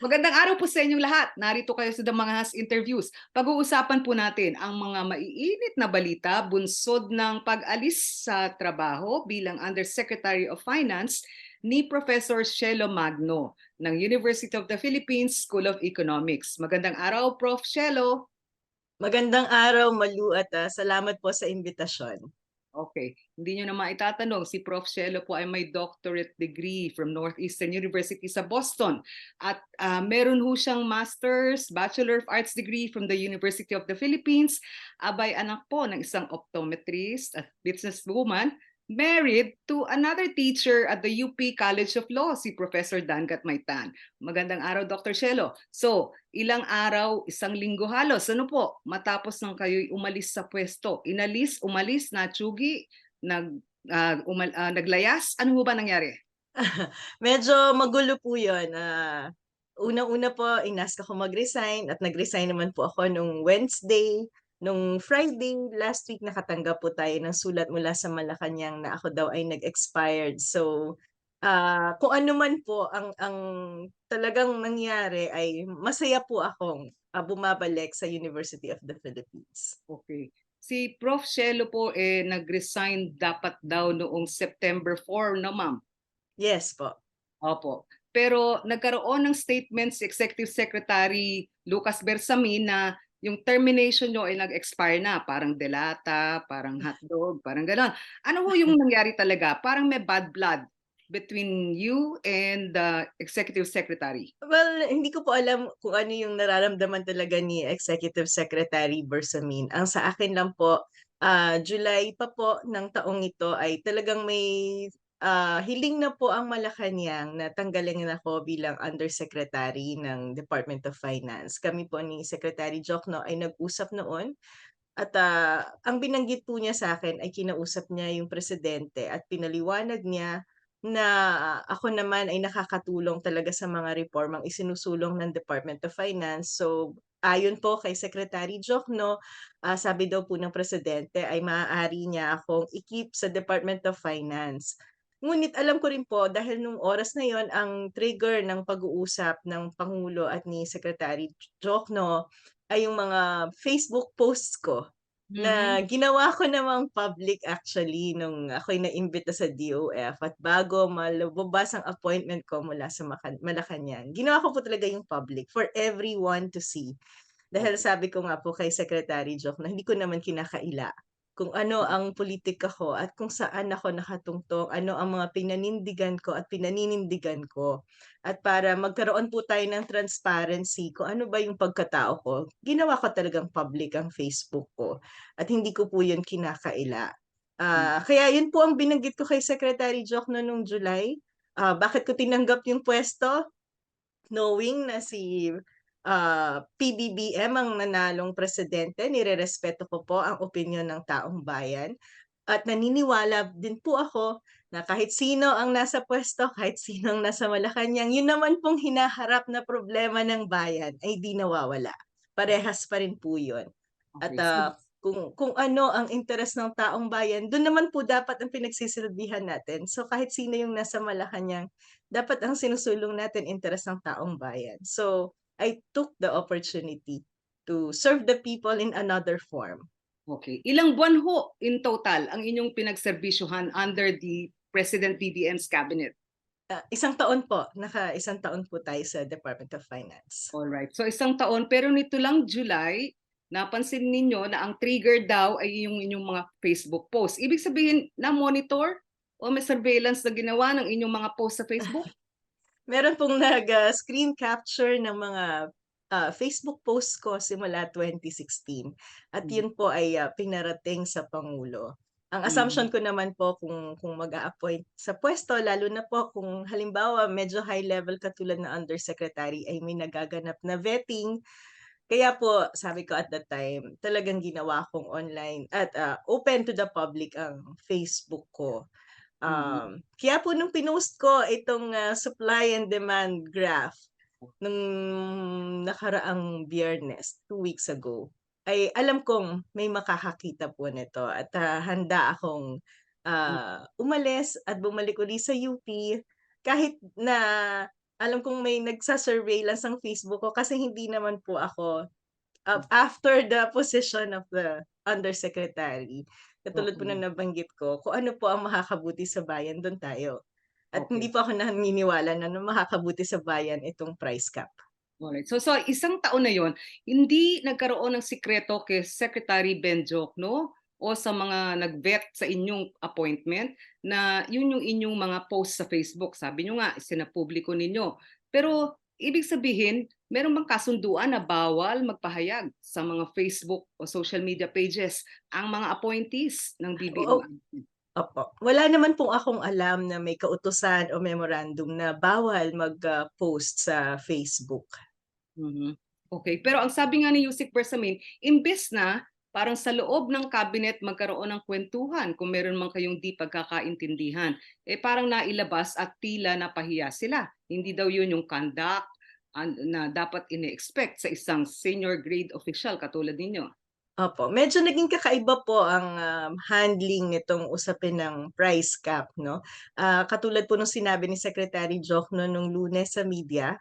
Magandang araw po sa inyong lahat. Narito kayo sa The Manghas Interviews. Pag-uusapan po natin ang mga maiinit na balita bunsod ng pag-alis sa trabaho bilang Undersecretary of Finance ni Professor Shelo Magno ng University of the Philippines School of Economics. Magandang araw, Prof. Shelo. Magandang araw, Malu, at salamat po sa imbitasyon. Okay, hindi nyo na maitatanong, si Prof. Shelo po ay may doctorate degree from Northeastern University sa Boston. At meron ho siyang master's, Bachelor of Arts degree from the University of the Philippines. Abay, anak po ng isang optometrist at businesswoman, married to another teacher at the UP College of Law, si Professor Dangat Maitan. Magandang araw, Dr. Shelo. So, ilang araw, isang linggo halos, ano po, matapos nang kayo'y umalis sa pwesto. Inalis, umalis, natsugi, naglayas. Ano ba nangyari? Medyo magulo po yun. Unang-una po, inask ako mag-resign at nag-resign naman po ako nung Wednesday. Nung Friday, last week, nakatanggap po tayo ng sulat mula sa Malacanang na ako daw ay nag-expired. So, kung ano man po ang talagang nangyari ay masaya po akong bumabalik sa University of the Philippines. Okay. Si Prof. Shelo po nag-resign dapat daw noong September 4, no ma'am? Yes po. Opo. Pero nagkaroon ng statement si Executive Secretary Lucas Bersamin na yung termination nyo ay nag-expire na, parang delata, parang hotdog, parang gano'n. Ano ho yung nangyari talaga? Parang may bad blood between you and the Executive Secretary. Well, hindi ko po alam kung ano yung nararamdaman talaga ni Executive Secretary Bersamin. Ang sa akin lang po, July pa po ng taong ito ay talagang may hiling na po ang Malacanang na tanggalin ako bilang Undersecretary ng Department of Finance. Kami po ni Secretary Jokno ay nag-usap noon at ang binanggit po niya sa akin ay kinausap niya yung presidente at pinaliwanag niya na ako naman ay nakakatulong talaga sa mga reformang isinusulong ng Department of Finance. So, ayon po kay Secretary Jokno, sabi daw po ng presidente ay maaari niya akong i-keep sa Department of Finance. Ngunit alam ko rin po dahil nung oras na yon ang trigger ng pag-uusap ng Pangulo at ni Secretary Jokno ay yung mga Facebook posts ko Mhm. na ginawa ko namang public actually nung ako'y naimbita sa DOF at bago lumabas ang appointment ko mula sa Malacanang, ginawa ko po talaga yung public for everyone to see. Dahil Okay. sabi ko nga po kay Secretary Joke na hindi ko naman kinakaila kung ano ang politika ko at kung saan ako nakatungtong, ano ang mga pinanindigan ko at pinaninindigan ko. At para magkaroon po tayo ng transparency kung ano ba yung pagkatao ko, ginawa ko talagang public ang Facebook ko at hindi ko po yun kinakaila. Kaya yun po ang binanggit ko kay Secretary Joke nung July. Bakit ko tinanggap yung pwesto? Knowing na si PBBM ang nanalong presidente, nirerespeto ko po ang opinyon ng taong bayan at naniniwala din po ako na kahit sino ang nasa pwesto, kahit sino ang nasa Malacanang, yun naman pong hinaharap na problema ng bayan ay di nawawala. Parehas pa rin po yun. At Okay. So, kung ano ang interes ng taong bayan, dun naman po dapat ang pinagsisilbihan natin. So kahit sino yung nasa Malacanang, dapat ang sinusulong natin interes ng taong bayan. So I took the opportunity to serve the people in another form. okay. Ilang buwan ho in total ang inyong pinagserbisyuhan under the President BBM's cabinet? Isang taon po, naka-isang taon po tayo sa Department of Finance. Alright. So isang taon, pero nito lang July, napansin ninyo na ang trigger daw ay yung inyong mga Facebook post. Ibig sabihin, na-monitor o may surveillance na ginawa ng inyong mga post sa Facebook? Meron pong screen capture ng mga Facebook post ko simula 2016 at Mhm. yun po ay pinarating sa Pangulo. Ang assumption Mhm. ko naman po kung mag-a-appoint sa puwesto lalo na po kung halimbawa medyo high level katulad na undersecretary ay may nagaganap na vetting. Kaya po sabi ko at that time, talagang ginawa kong online at open to the public ang Facebook ko. Mhm. Kaya po nung pinost ko itong supply and demand graph nung nakaraang Biyernes, 2 weeks ago, ay alam kong may makakakita po nito at handa akong umalis at bumalik uli sa UP kahit na alam kong may nagsa-surveillance ang Facebook ko kasi hindi naman po ako after the position of the undersecretary. Katulad po Okay. na nabanggit ko, kung ano po ang makakabuti sa bayan, dun tayo. At hindi Okay. po ako naniniwala na makakabuti sa bayan itong price cap. Alright. So isang taon na yon, hindi nagkaroon ng sikreto kay Secretary Ben Jokno o sa mga nag-vet sa inyong appointment na yun yung inyong mga post sa Facebook. Sabi nyo nga, sinapubliko ninyo. Pero ibig sabihin, meron bang kasunduan na bawal magpahayag sa mga Facebook o social media pages ang mga appointees ng Oo, BBM? opo. Wala naman pong akong alam na may kautusan o memorandum na bawal mag-post sa Facebook. Mhm. Okay, pero ang sabi nga ni Yusek Bersamin, imbes na parang sa loob ng cabinet magkaroon ng kwentuhan kung meron man kayong di pagkakaintindihan, parang nailabas at tila napahiya sila. Hindi daw yun yung conduct na dapat ine-expect sa isang senior grade official katulad ninyo. Opo, medyo naging kakaiba po ang, handling nitong usapin ng price cap 'no. Katulad po nung sinabi ni Secretary Jokno nung Lunes sa media,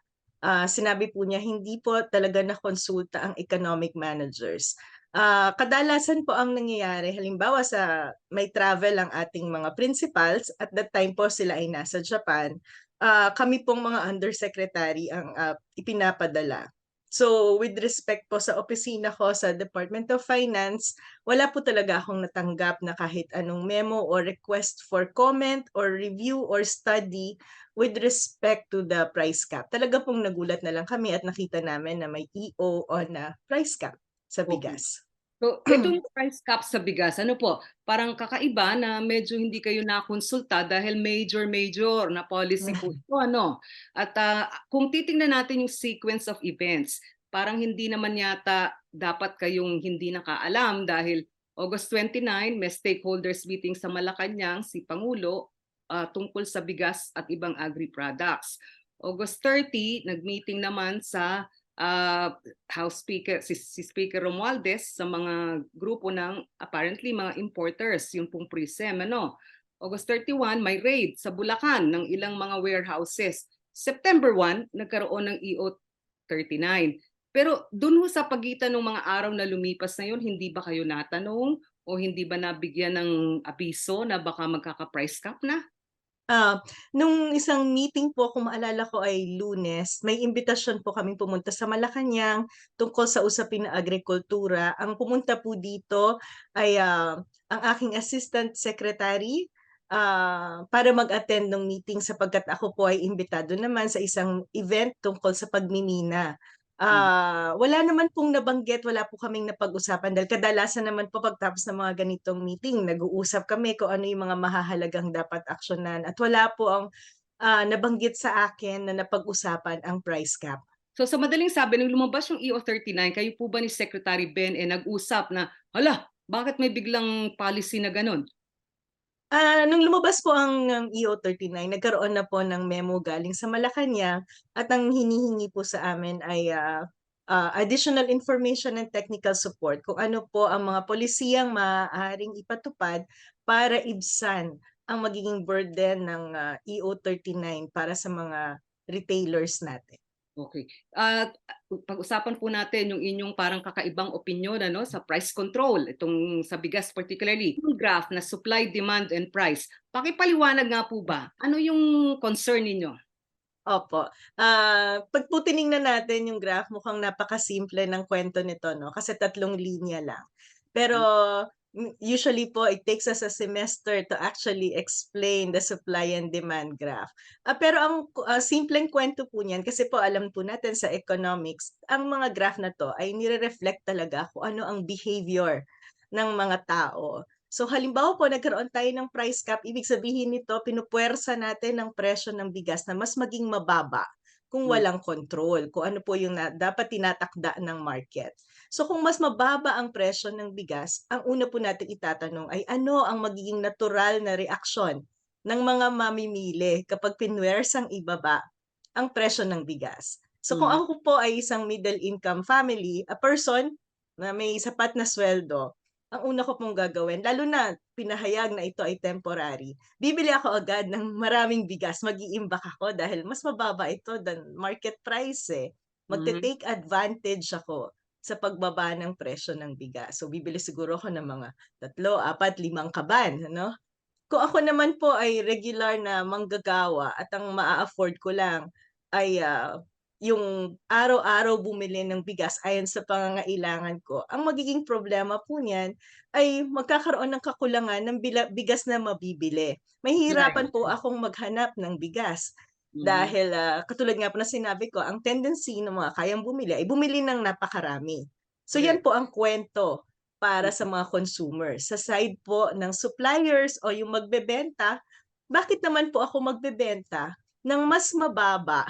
sinabi po niya hindi po talaga nakonsulta ang economic managers. Kadalasan po ang nangyayari halimbawa sa may travel ang ating mga principals, at that time po sila ay nasa Japan, kami pong mga undersecretary ang, ipinapadala. So, with respect po sa opisina ko sa Department of Finance, wala po talaga akong natanggap na kahit anong memo or request for comment or review or study with respect to the price cap. Talaga pong nagulat na lang kami at nakita namin na may EO on price cap sa Okay. bigas. So, itong price cap sa bigas, ano po, parang kakaiba na medyo hindi kayo nakonsulta dahil major na policy po ito, ano? At kung titingnan natin yung sequence of events, parang hindi naman yata dapat kayong hindi nakaalam dahil August 29, may stakeholders meeting sa Malacanang, si Pangulo, tungkol sa bigas at ibang agri-products. August 30, nag-meeting naman sa House Speaker, si Speaker Romualdez sa mga grupo ng apparently mga importers, yung pong PRISEM, ano. August 31, may raid sa Bulacan ng ilang mga warehouses. September 1, nagkaroon ng EO 39. Pero dun ho sa pagitan ng mga araw na lumipas na yun, hindi ba kayo natanong o hindi ba nabigyan ng abiso na baka magkaka-price cap na? Nung isang meeting po kung maalala ko ay Lunes, may imbitasyon po kaming pumunta sa Malacanang tungkol sa usapin ng agrikultura. Ang pumunta po dito ay, ang aking assistant secretary, para mag-attend ng meeting sapagkat ako po ay imbitado naman sa isang event tungkol sa pagmimina. Wala naman pong nabanggit, wala po kaming napag-usapan dahil kadalasan naman po pagtapos ng mga ganitong meeting nag-uusap kami kung ano yung mga mahahalagang dapat aksyonan, at wala po ang, nabanggit sa akin na napag-usapan ang price cap. So sa madaling sabi, nung lumabas yung EO 39, kayo po ba ni Secretary Ben nag-usap na, hala, bakit may biglang policy na ganun? Nung lumabas po ang EO 39, nagkaroon na po ng memo galing sa Malacanang, at ang hinihingi po sa amin ay, additional information and technical support kung ano po ang mga polisiyang maaaring ipatupad para ibsan ang magiging burden ng, EO 39 para sa mga retailers natin. Okay. At pag-usapan po natin yung inyong parang kakaibang opinyon ano sa price control itong sa bigas particularly. Yung graph na supply, demand and price. Pakipaliwanag nga po ba? Ano yung concern ninyo? Opo. 'Pag po tiningnan natin yung graph, mukhang napakasimple ng kwento nito 'no, kasi 3 linya lang. Pero usually po it takes us a semester to actually explain the supply and demand graph. Pero ang simpleng kwento po niyan, kasi po alam po natin sa economics, ang mga graph na 'to ay nire-reflect talaga kung ano ang behavior ng mga tao. So halimbawa po nagkaroon tayo ng price cap, ibig sabihin nito pinupuwersa natin ang presyo ng bigas na mas maging mababa kung Hmm. walang control, kung ano po yung dapat tinatakda ng market. So kung mas mababa ang presyo ng bigas, ang una po natin itatanong ay ano ang magiging natural na reaksyon ng mga mamimili kapag pinwersang ibaba ang presyo ng bigas. So kung Mhm. ako po ay isang middle income family, a person na may sapat na sweldo, ang una ko pong gagawin, lalo na pinahayag na ito ay temporary, bibili ako agad ng maraming bigas, mag-iimbak ako dahil mas mababa ito than market price eh. Mhm. Magte-take advantage ako sa pagbaba ng presyo ng bigas. So bibili siguro ako ng mga 3, 4, 5 kaban, ano? Kung ako naman po ay regular na manggagawa at ang maa-afford ko lang ay, yung araw-araw bumili ng bigas ayon sa pangangailangan ko, ang magiging problema po niyan ay magkakaroon ng kakulangan ng bigas na mabibili. Right. Mahihirapan po akong maghanap ng bigas Mhm. dahil, katulad nga po ng sinabi ko, ang tendency ng mga kayang bumili ay bumili ng napakarami. So yan Correct. po ang kwento para sa Mhm. mga consumers. Sa side po ng suppliers o yung magbebenta, bakit naman po ako magbebenta ng mas mababa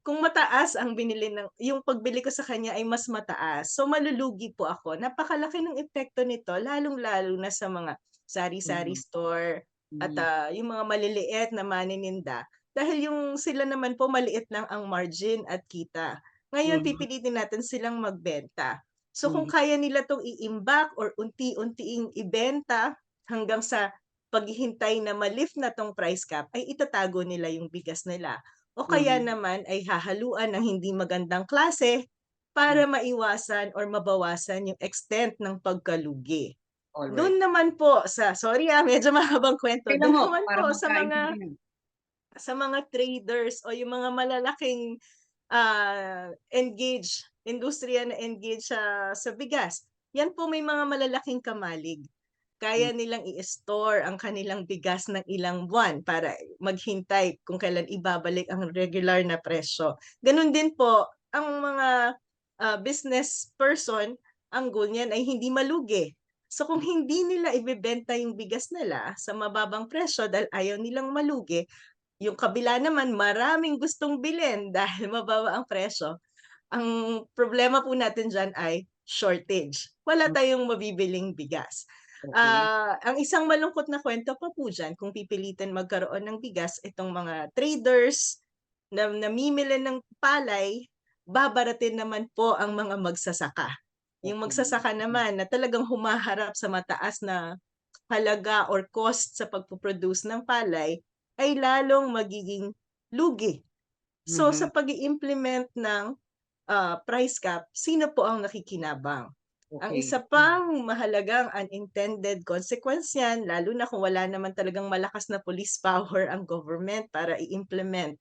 kung mataas ang binili ng yung pagbili ko sa kanya ay mas mataas. So malulugi po ako. Napakalaki ng epekto nito lalong-lalo na sa mga sari-sari Mhm. store at, Mhm. yung mga maliliit na manininda. Dahil yung sila naman po maliit lang ang margin at kita. Ngayon Mhm. pipilitin natin silang magbenta. So kung Mhm. kaya nila 'tong iimbak or unti-unting ibenta hanggang sa paghihintay na ma-lift na 'tong price cap, ay itatago nila yung bigas nila. O kaya Mhm. naman ay hahaluan ng hindi magandang klase para Mhm. maiwasan or mabawasan yung extent ng pagkalugi. Alright. Dun naman po sa sorry, medyo mahabang kwento. Okey lang Dun ho, naman para po magkaintindihan. sa mga traders o yung mga malalaking, industriya na engage sa bigas. Yan po may mga malalaking kamalig. Hmm. Kaya nilang i-store ang kanilang bigas ng ilang buwan para maghintay kung kailan ibabalik ang regular na presyo. Gano'n din po ang mga, business person, ang goal niyan ay hindi malugi. So kung hindi nila ibebenta yung bigas nila sa mababang presyo dahil ayaw nilang malugi, yung kabila naman maraming gustong bilhin dahil mababa ang presyo, ang problema po natin diyan ay shortage. Wala Hmm. tayong mabibiling bigas. Okey. Ang isang malungkot na kwento pa po diyan kung pipilitin magkaroon ng bigas itong mga traders na namimili ng palay, babaratin naman po ang mga magsasaka. Yung Okey. magsasaka Mhm. naman na talagang humaharap sa mataas na halaga or cost sa pagpo-produce ng palay ay lalong magiging lugi. So sa Mhm. pag-i-implement ng price cap, sino po ang nakikinabang? Ang Okey. isa pang mahalagang unintended consequence niyan, lalo na kung wala naman talagang malakas na police power ang government para i-implement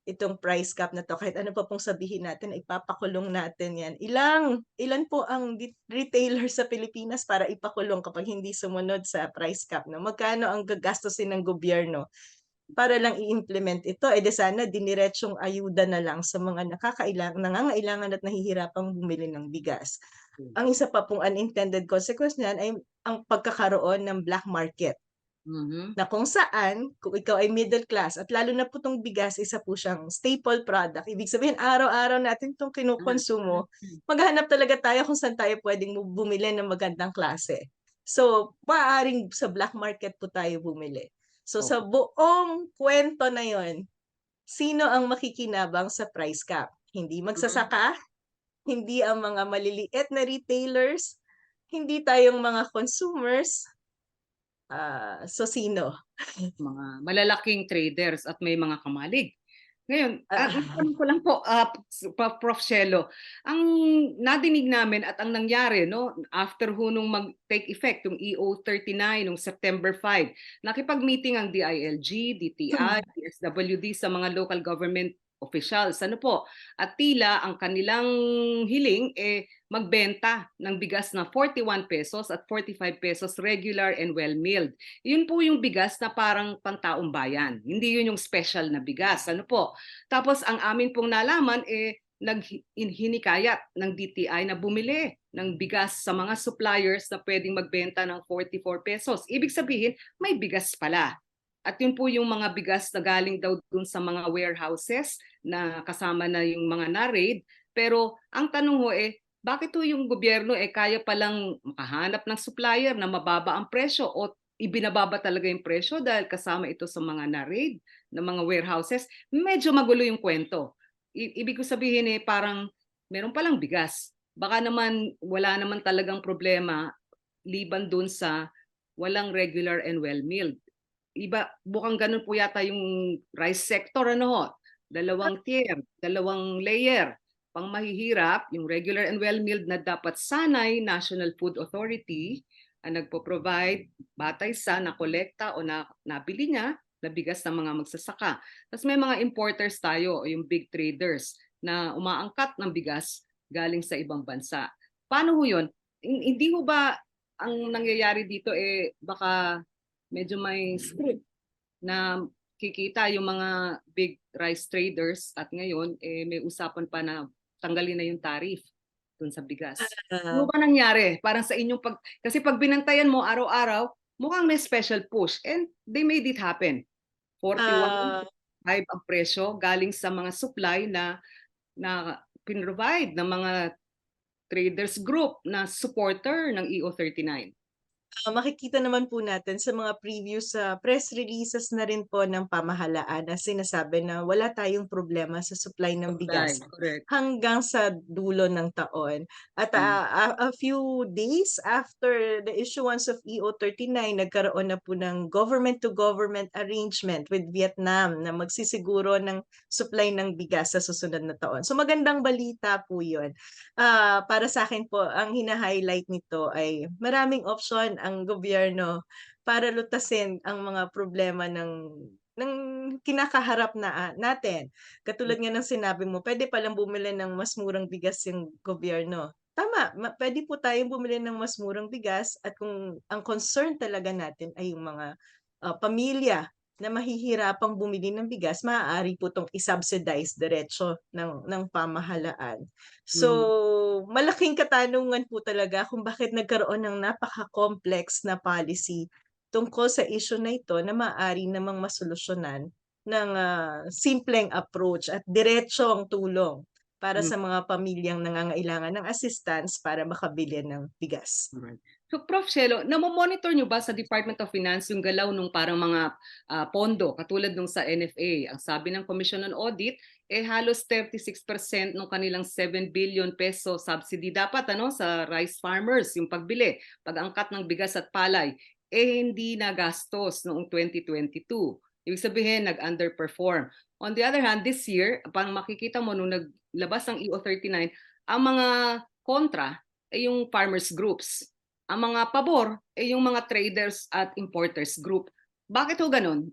itong price cap na 'to, kahit ano pa pong sabihin natin ipapakulong natin 'yan. Ilan po ang retailer sa Pilipinas para ipakulong kapag hindi sumunod sa price cap 'no? Magkano ang gagastusin ng gobyerno para lang i-implement ito, eh, di sana diniretsong ayuda na lang sa mga nangangailangan at nahihirapang bumili ng bigas. Ang isa pa pong unintended consequence niyan ay ang pagkakaroon ng black market, Mhm. na kung saan kung ikaw ay middle class at lalo na po 'tong bigas isa po siyang staple product, ibig sabihin araw-araw natin 'tong Ah, kinukonsumo, mhm. maghahanap talaga tayo kung saan tayo puwedeng bumili ng magandang klase. So, maaaring sa black market po tayo bumili. So, sa Opo. buong kwento na yon, sino ang makikinabang sa price cap? Hindi Mhm. magsasaka, hindi ang mga maliliit na retailers, hindi tayong mga consumers, so sino? Mga malalaking traders at may mga kamalig. Ngayon, Ah, matanong ko lang po, Prof. Cielo, ang nadinig namin at ang nangyari 'no, after ho nung mag-take effect yung EO 39 nung September 5, nakipag-meeting ang DILG, DTI, DSWD sa mga local government officials, ano po, at tila ang kanilang hiling, magbenta ng bigas na 41 pesos at 45 pesos regular and well-milled. Yun po yung bigas na parang pantaong bayan, hindi yun yung special na bigas, ano po. Tapos ang amin pong nalaman hinikayat ng DTI na bumili ng bigas sa mga suppliers na pwedeng magbenta ng 44 pesos. Ibig sabihin, may bigas pala. At yun po yung mga bigas na galing daw dun sa mga warehouses na kasama na yung mga na-raid. Pero ang tanong ho bakit ho yung gobyerno kaya palang makahanap ng supplier na mababa ang presyo o ibinababa talaga yung presyo dahil kasama ito sa mga na-raid ng mga warehouses? Medyo magulo yung kwento. Ibig ko sabihin parang meron palang bigas. Baka naman wala naman talagang problema liban dun sa walang regular and well-milled. Iba, bukang ganun po yata yung rice sector, ano ho? Dalawang tier, dalawang layer. Pang mahihirap, yung regular and well-milled na dapat sanay National Food Authority ang nagpo-provide batay sa nakolekta o nabili niya na bigas ng mga magsasaka. Tapos may mga importers tayo, o yung big traders na umaangkat ng bigas galing sa ibang bansa. Paano ho yun? Hindi ho ba ang nangyayari dito baka medyo may script na kikita yung mga big rice traders at ngayon may usapan pa na tanggalin na yung tariff dun sa bigas. Ano Ah, ba nangyari? Parang sa inyong kasi pag binantayan mo araw-araw, mukhang may special push and they made it happen. 41 ah, 5 ang presyo galing sa mga supply na pinrovide ng mga traders group na supporter ng EO39. Makikita naman po natin sa mga previous press releases na rin po ng pamahalaan na sinasabi na wala tayong problema sa supply ng bigas Supply, correct. hanggang sa dulo ng taon. At Mm. a few days after the issuance of EO39, nagkaroon na po ng government-to-government arrangement with Vietnam na magsisiguro ng supply ng bigas sa susunod na taon. So magandang balita po yun. Para sa akin po, ang hina-highlight nito ay maraming option ang gobyerno para lutasin ang mga problema ng kinakaharap natin. Katulad nga ng sinabi mo, pwede palang bumili ng mas murang bigas yung gobyerno. Tama, pwede po tayong bumili ng mas murang bigas at kung ang concern talaga natin ay yung mga pamilya na mahihirapang bumili ng bigas, maaari po itong isubsidize diretso ng pamahalaan. So, Mm. malaking katanungan po talaga kung bakit nagkaroon ng napaka-complex na policy tungkol sa issue na ito na maaari namang masolusyonan ng simpleng approach at diretsong tulong para Mm. sa mga pamilyang nangangailangan ng assistance para makabili ng bigas. Alright. So Prof. Shelo, namo-monitor nyo ba sa Department of Finance yung galaw nung parang mga pondo katulad nung sa NFA? Ang sabi ng Commission on Audit, halos 36% ng kanilang 7 billion peso subsidy dapat sa rice farmers, yung pagbili, pag-angkat ng bigas at palay, hindi nagastos noong 2022. Ibig sabihin, nag-underperform. On the other hand, this year, parang makikita mo nung naglabas ang EO39, ang mga kontra yung farmers groups. Ang mga pabor yung mga traders at importers group. Bakit ho ganun?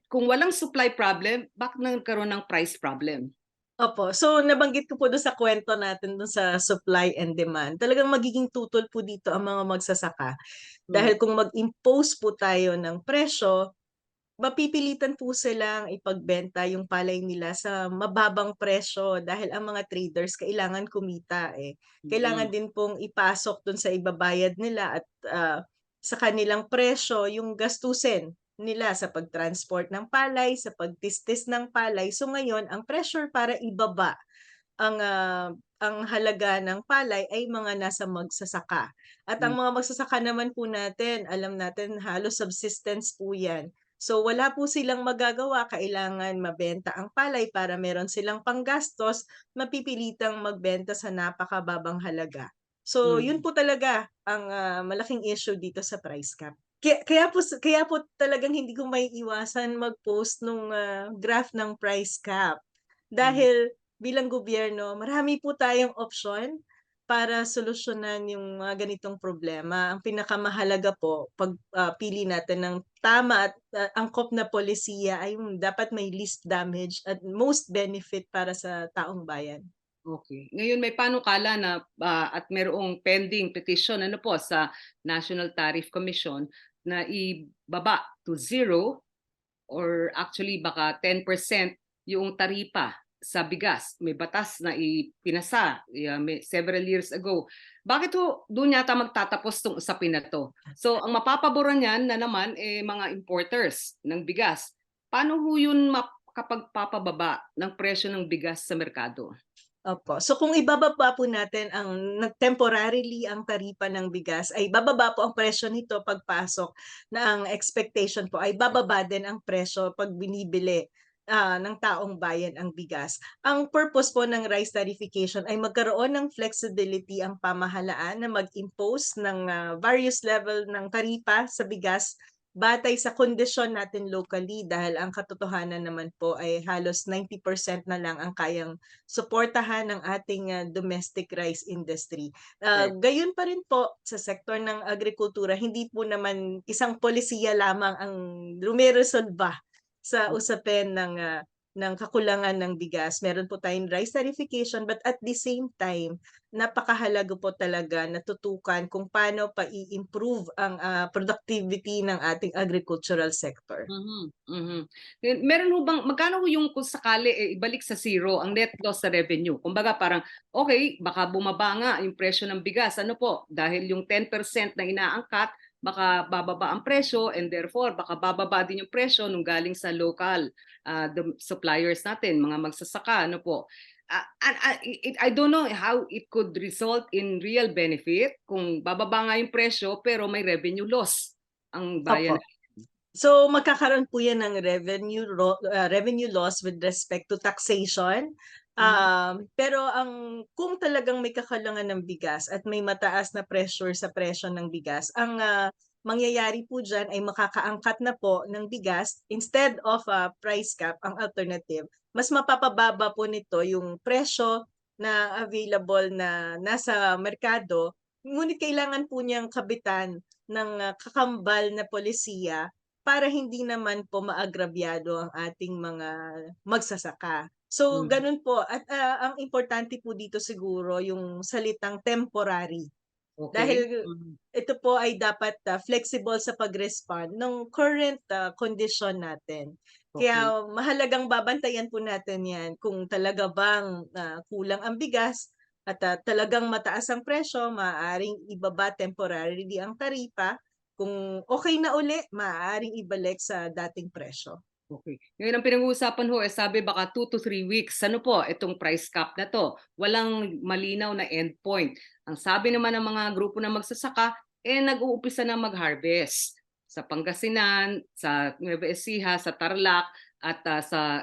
Kung walang supply problem, bakit nagkaroon ng price problem? Opo. So, nabanggit ko po doon sa kwento natin doon sa supply and demand. Talagang magiging tutol po dito ang mga magsasaka. Mm. Dahil kung mag-impose po tayo ng presyo, mapipilitan po silang ipagbenta yung palay nila sa mababang presyo dahil ang mga traders kailangan kumita eh. Kailangan Mm. din pong ipasok dun sa ibabayad nila at sa kanilang presyo yung gastusin nila sa pagtransport ng palay, sa pagtistis ng palay. So ngayon, ang pressure para ibaba ang halaga ng palay ay mga nasa magsasaka. At ang Mm. mga magsasaka naman po natin, alam natin halos subsistence po 'yan. So wala po silang magagawa, kailangan mabenta ang palay para meron silang panggastos, mapipilitang magbenta sa napakababang halaga. So yun Mm. po talaga ang malaking issue dito sa price cap. Kaya po talagang hindi ko maiiwasan mag-post nung graph ng price cap. Mm. Dahil bilang gobyerno, marami po tayong opsyon para solusyonan yung mga ganitong problema. Ang pinakamahalaga po, pili natin ng tama at angkop na polisiya ay yung dapat may least damage at most benefit para sa taong bayan. Okay. Ngayon may panukala na at merong pending petition po sa National Tariff Commission na ibaba to zero or actually baka 10% yung taripa sa bigas. May batas na ipinasa several years ago. Bakit ho doon yata magtatapos tong usapin na to? So ang mapapaboran niyan na naman mga importers ng bigas. Paano ho yun kapag papababa ng presyo ng bigas sa merkado? Opo. So kung ibababa po natin temporarily ang taripa ng bigas, ay bababa po ang presyo nito pagpasok na ang expectation po ay bababa din ang presyo pag binibili ng taong bayan ang bigas. Ang purpose po ng rice tariffication ay magkaroon ng flexibility ang pamahalaan na mag-impose ng various level ng taripa sa bigas batay sa kondisyon natin locally, dahil ang katotohanan naman po ay halos 90% na lang ang kayang suportahan ng ating domestic rice industry. Correct. Gayon pa rin po sa sektor ng agrikultura, hindi po naman isang polisiya lamang ang lumiresolba sa usapin ng kakulangan ng bigas. Meron po tayong rice tariffication, but at the same time, napakahalaga po talaga na tutukan kung paano pa i-improve ang productivity ng ating agricultural sector. Mhm, mhm. Meron ho bang magkano ho yung kung sakali, ibalik sa zero ang net loss sa revenue? Kumbaga parang, okay, baka bumaba nga yung presyo ng bigas. Ano po? Dahil yung 10% na inaangkat, baka bababa ang presyo and therefore baka bababa din yung presyo nung galing sa local suppliers natin, mga magsasaka. Ano po? I don't know how it could result in real benefit kung bababa nga yung presyo pero may revenue loss ang bayan. Opo. So magkakaroon po yan ng revenue loss with respect to taxation. Pero kung talagang may kakalangan ng bigas at may mataas na pressure sa presyo ng bigas, ang mangyayari po diyan ay makakaangkat na po ng bigas instead of price cap. Ang alternative, mas mapapababa po nito yung presyo na available na nasa merkado, ngunit kailangan po niyang kabitan ng kakambal na polisiya para hindi naman po maagrabyado ang ating mga magsasaka. So Mhm. ganun po, at ang importante po dito siguro yung salitang temporary, Okay. dahil ito po ay dapat flexible sa pag-respond ng current condition natin. Okay. Kaya mahalagang babantayan po natin yan kung talaga bang kulang ang bigas at talagang mataas ang presyo, maaaring ibaba temporarily ang taripa. Kung okay na uli, maaaring ibalik sa dating presyo. Okay. Ngayon ang pinag-uusapan ho, sabi baka 2 to 3 weeks. Ano po, itong price cap na to? Walang malinaw na endpoint. Ang sabi naman ng mga grupo na magsasaka, nag-uumpisa na mag-harvest sa Pangasinan, sa Nueva Ecija, sa Tarlac, at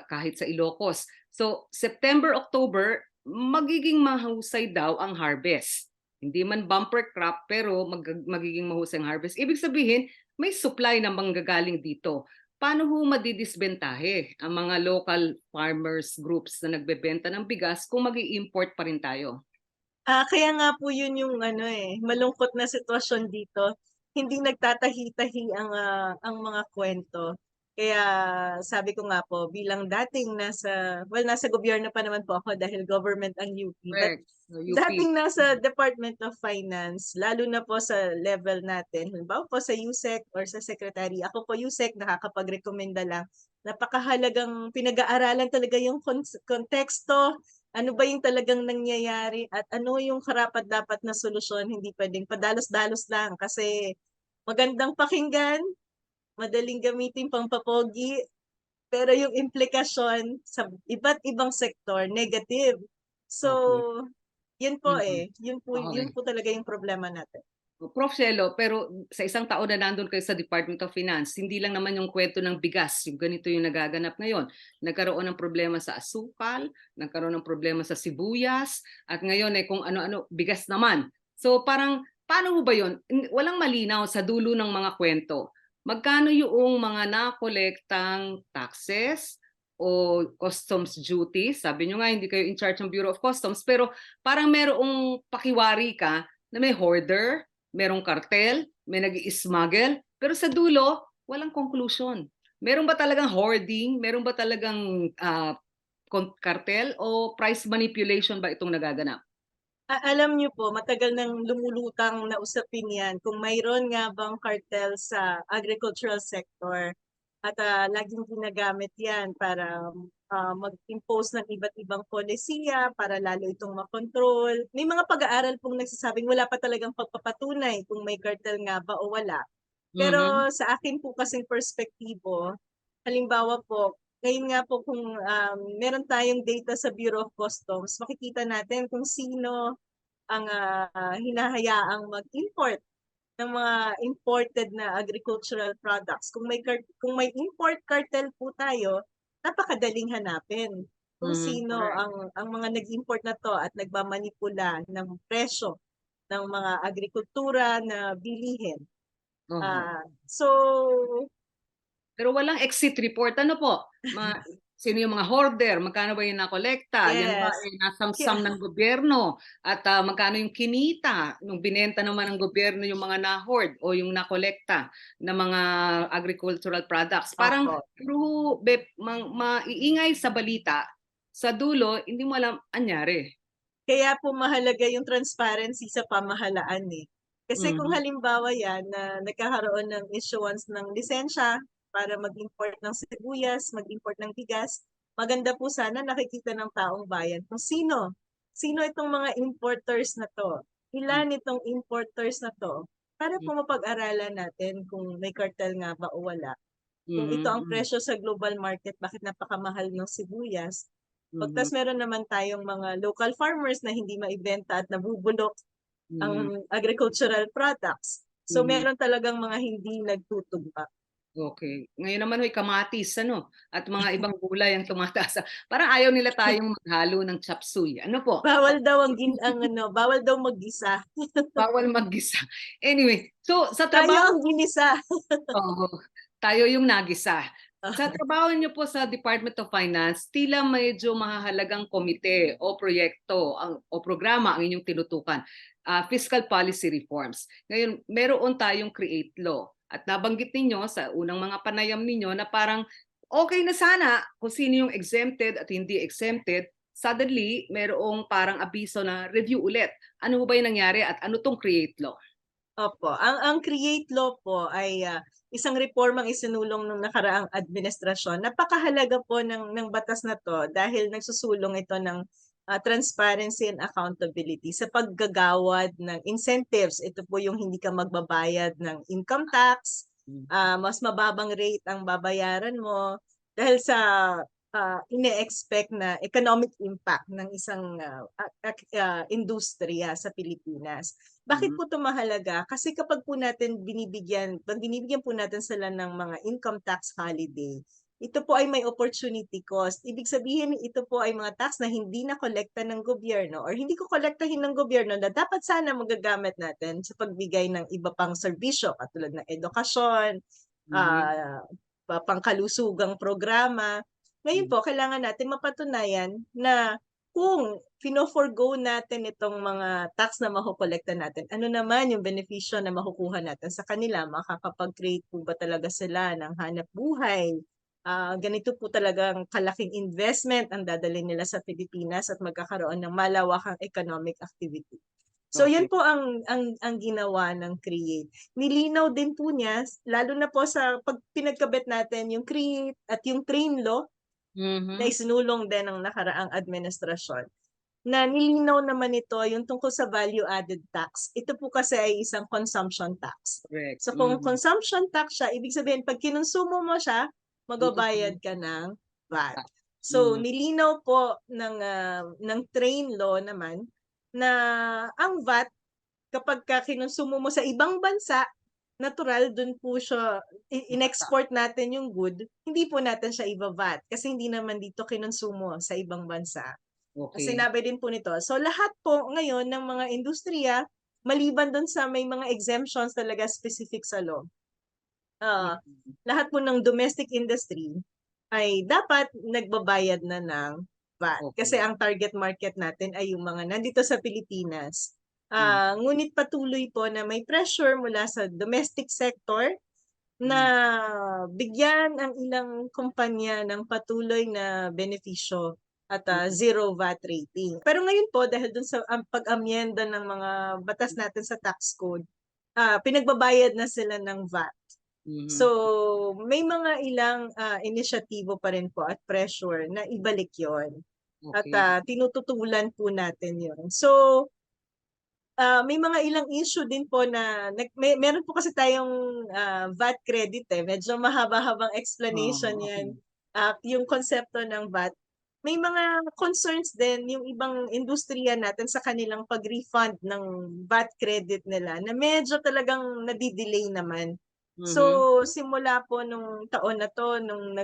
kahit sa Ilocos. So, September, October, magiging mahusay daw ang harvest. Hindi man bumper crop, pero magiging mahusay ang harvest. Ibig sabihin, may supply na manggagaling dito. Paano ho madidisbentahe ang mga local farmers groups na nagbebenta ng bigas kung mag-i-import pa rin tayo? Kaya nga po yun yung ano, malungkot na sitwasyon dito. Hindi nagtatahi-tahi ang mga kwento. Kaya sabi ko nga po, bilang dating nasa gobyerno pa naman po ako dahil government ang UP, but Correct. So, UP. dating nasa Department of Finance, lalo na po sa level natin, halimbawa po sa USEC or sa Secretary, ako po USEC, nakakapag-rekomenda lang. Napakahalagang pinag-aaralan talaga yung konteksto, ano ba yung talagang nangyayari at ano yung karapat-dapat na solusyon, hindi pwedeng padalos-dalos lang kasi magandang pakinggan, madaling gamitin pang papogi, pero yung implikasyon sa iba't ibang sektor, negative. So, Okay. yun po Mhm. yun Okay. po talaga yung problema natin. Prof. Cielo, pero sa isang taon na nandun kayo sa Department of Finance, hindi lang naman yung kwento ng bigas, yung ganito yung nagaganap ngayon. Nagkaroon ng problema sa asukal, nagkaroon ng problema sa sibuyas, at ngayon kung ano-ano, bigas naman. So parang, paano ho ba yun? Walang malinaw sa dulo ng mga kwento. Magkano yung mga nakolektang taxes o customs duties? Sabi nyo nga, hindi kayo in charge ng Bureau of Customs, pero parang merong pakiwari ka na may hoarder, merong kartel, may nag-i-smuggle, pero sa dulo, walang conclusion. Meron ba talagang hoarding? Meron ba talagang kartel o price manipulation ba itong nagaganap? Alam niyo po, matagal nang lumulutang na usapin yan kung mayroon nga bang cartel sa agricultural sector at laging ginagamit yan para mag-impose ng iba't ibang polisiya para lalo itong makontrol. May mga pag-aaral pong nagsasabing wala pa talagang pagpapatunay kung may cartel nga ba o wala. Mhm. Pero sa akin po kasing perspektibo, halimbawa po, ngayon nga po kung meron tayong data sa Bureau of Customs, makikita natin kung sino ang hinahayaang mag-import ng mga imported na agricultural products. Kung may import cartel po tayo, napakadaling hanapin kung sino Correct. ang mga nag-import na 'to at nagmamanipula ng presyo ng mga agrikultura na bilihin. Oo. So Pero walang exit report. Ano po? Sino yung mga hoarder? Magkano ba yung nakolekta? Yan ba yes, ay nasamsam kaya ng gobyerno? At magkano yung kinita nung binenta naman ng gobyerno yung mga na-hoard o yung nakolekta na mga agricultural products? Parang opo. puro maiingay sa balita, sa dulo, hindi mo alam anyari. Kaya po mahalaga yung transparency sa pamahalaan, eh. Kasi kung Mhm. halimbawa yan na nagkakaroon ng issuance ng lisensya para mag-import ng sibuyas, mag-import ng bigas, maganda po sana nakikita ng taong bayan kung sino itong mga importers na 'to, ilan itong importers na 'to, para po mapag-aralan natin kung may cartel nga ba o wala. Kung ito ang Mhm. presyo sa global market, bakit napakamahal ng sibuyas? Mhm. Pagtas meron naman tayong mga local farmers na hindi maibenta at nabubulok Mhm. ang agricultural products. So Mhm. meron talagang mga hindi nagtutugma. Okay. Ngayon naman ho'y kamatis ano, at mga ibang gulay ang tumataas. Parang ayaw nila tayong maghalo ng chop suey, ano po? Bawal daw ang ano, bawal daw maggisa. Bawal maggisa. Anyway, so sa Tayo trabaho ang ginisa. oo, tayo yung nagisa. Sa trabaho niyo po sa Department of Finance, tila medyo mahahalagang komite o proyekto o programa ang inyong tinutukan, fiscal policy reforms. Ngayon, meron tayong create law at nabanggit ninyo sa unang mga panayam ninyo na parang okay na sana kung sino yung exempted at hindi exempted. Suddenly, merong parang abiso na review ulit. Ano ba yung nangyari at ano tong create law? Opo, ang Create Law po ay isang reformang isinulong nung nakaraang administrasyon. Napakahalaga po ng batas na 'to dahil nagsusulong ito ng transparency and accountability sa paggagawad ng incentives. Ito po yung hindi ka magbabayad ng income tax, mas mababang rate ang babayaran mo dahil sa ine-expect na economic impact ng isang industriya sa Pilipinas. Bakit Mhm. po 'to mahalaga? Kasi kapag po natin pag binibigyan po natin sila ng mga income tax holiday, ito po ay may opportunity cost. Ibig sabihin, ito po ay mga tax na hindi nakolekta ng gobyerno or hindi kokolektahin ng gobyerno na dapat sana magagamit natin sa pagbigay ng iba pang serbisyo katulad ng edukasyon, Mhm. ah, pangkalusugang programa. Ngayon po, kailangan natin mapatunayan na kung fino-forgo natin itong mga tax na makokolekta natin, ano naman yung benepisyo na makukuha natin sa kanila? Makakapag-create po ba talaga sila ng hanap buhay? Ganito po talagang kalaking investment ang dadalhin nila sa Pilipinas at magkakaroon ng malawakang economic activity. So yan Okay. po ang ginawa ng CREATE. Nilinaw din po niya lalo na po sa 'pag pinagkabit natin yung CREATE at yung TRAIN law na Mhm. isinulong din ng nakaraang administrasyon, na nilinaw naman ito yung tungkol sa value added tax. Ito po kasi ay isang consumption tax. Correct. So kung Mhm. consumption tax siya, ibig sabihin 'pag kinonsumo mo siya, magbabayad Mm. ka ng VAT. So Mhm. nilinaw po ng train law naman na ang VAT kapagka kinonsumo mo sa ibang bansa, natural dun po siya Bata. in-export natin yung good, hindi po natin siya iba-VAT kasi hindi naman dito kinonsumo sa ibang bansa. Okay. Sinabi din po nito. So lahat po ngayon ng mga industriya, maliban dun sa may mga exemptions talaga specific sa law, ah, Mhm. lahat po ng domestic industry ay dapat nagbabayad na ng VAT. Kasi Okay. ang target market natin ay yung mga nandito sa Pilipinas. Mhm. Ngunit patuloy po na may pressure mula sa domestic sector na Mhm. bigyan ang ilang kumpanya ng patuloy na benepisyo at Mhm. zero VAT rating. Pero ngayon po dahil dun sa pag-amyenda ng mga batas natin sa tax code, pinagbabayad na sila ng VAT. So, Mhm. may mga ilang inisyatibo pa rin po at pressure na ibalik yon at Okay. tinututulan po natin yon. So, may mga ilang issue din po na meron po kasi tayong VAT credit eh. Medyo mahaba-habang explanation Oo, yan. okay. Yung konsepto ng VAT. May mga concerns din yung ibang industriya natin sa kanilang pag-refund ng VAT credit nila na medyo talagang nadidelay naman. Mhm. So, simula po nung taon na to, nung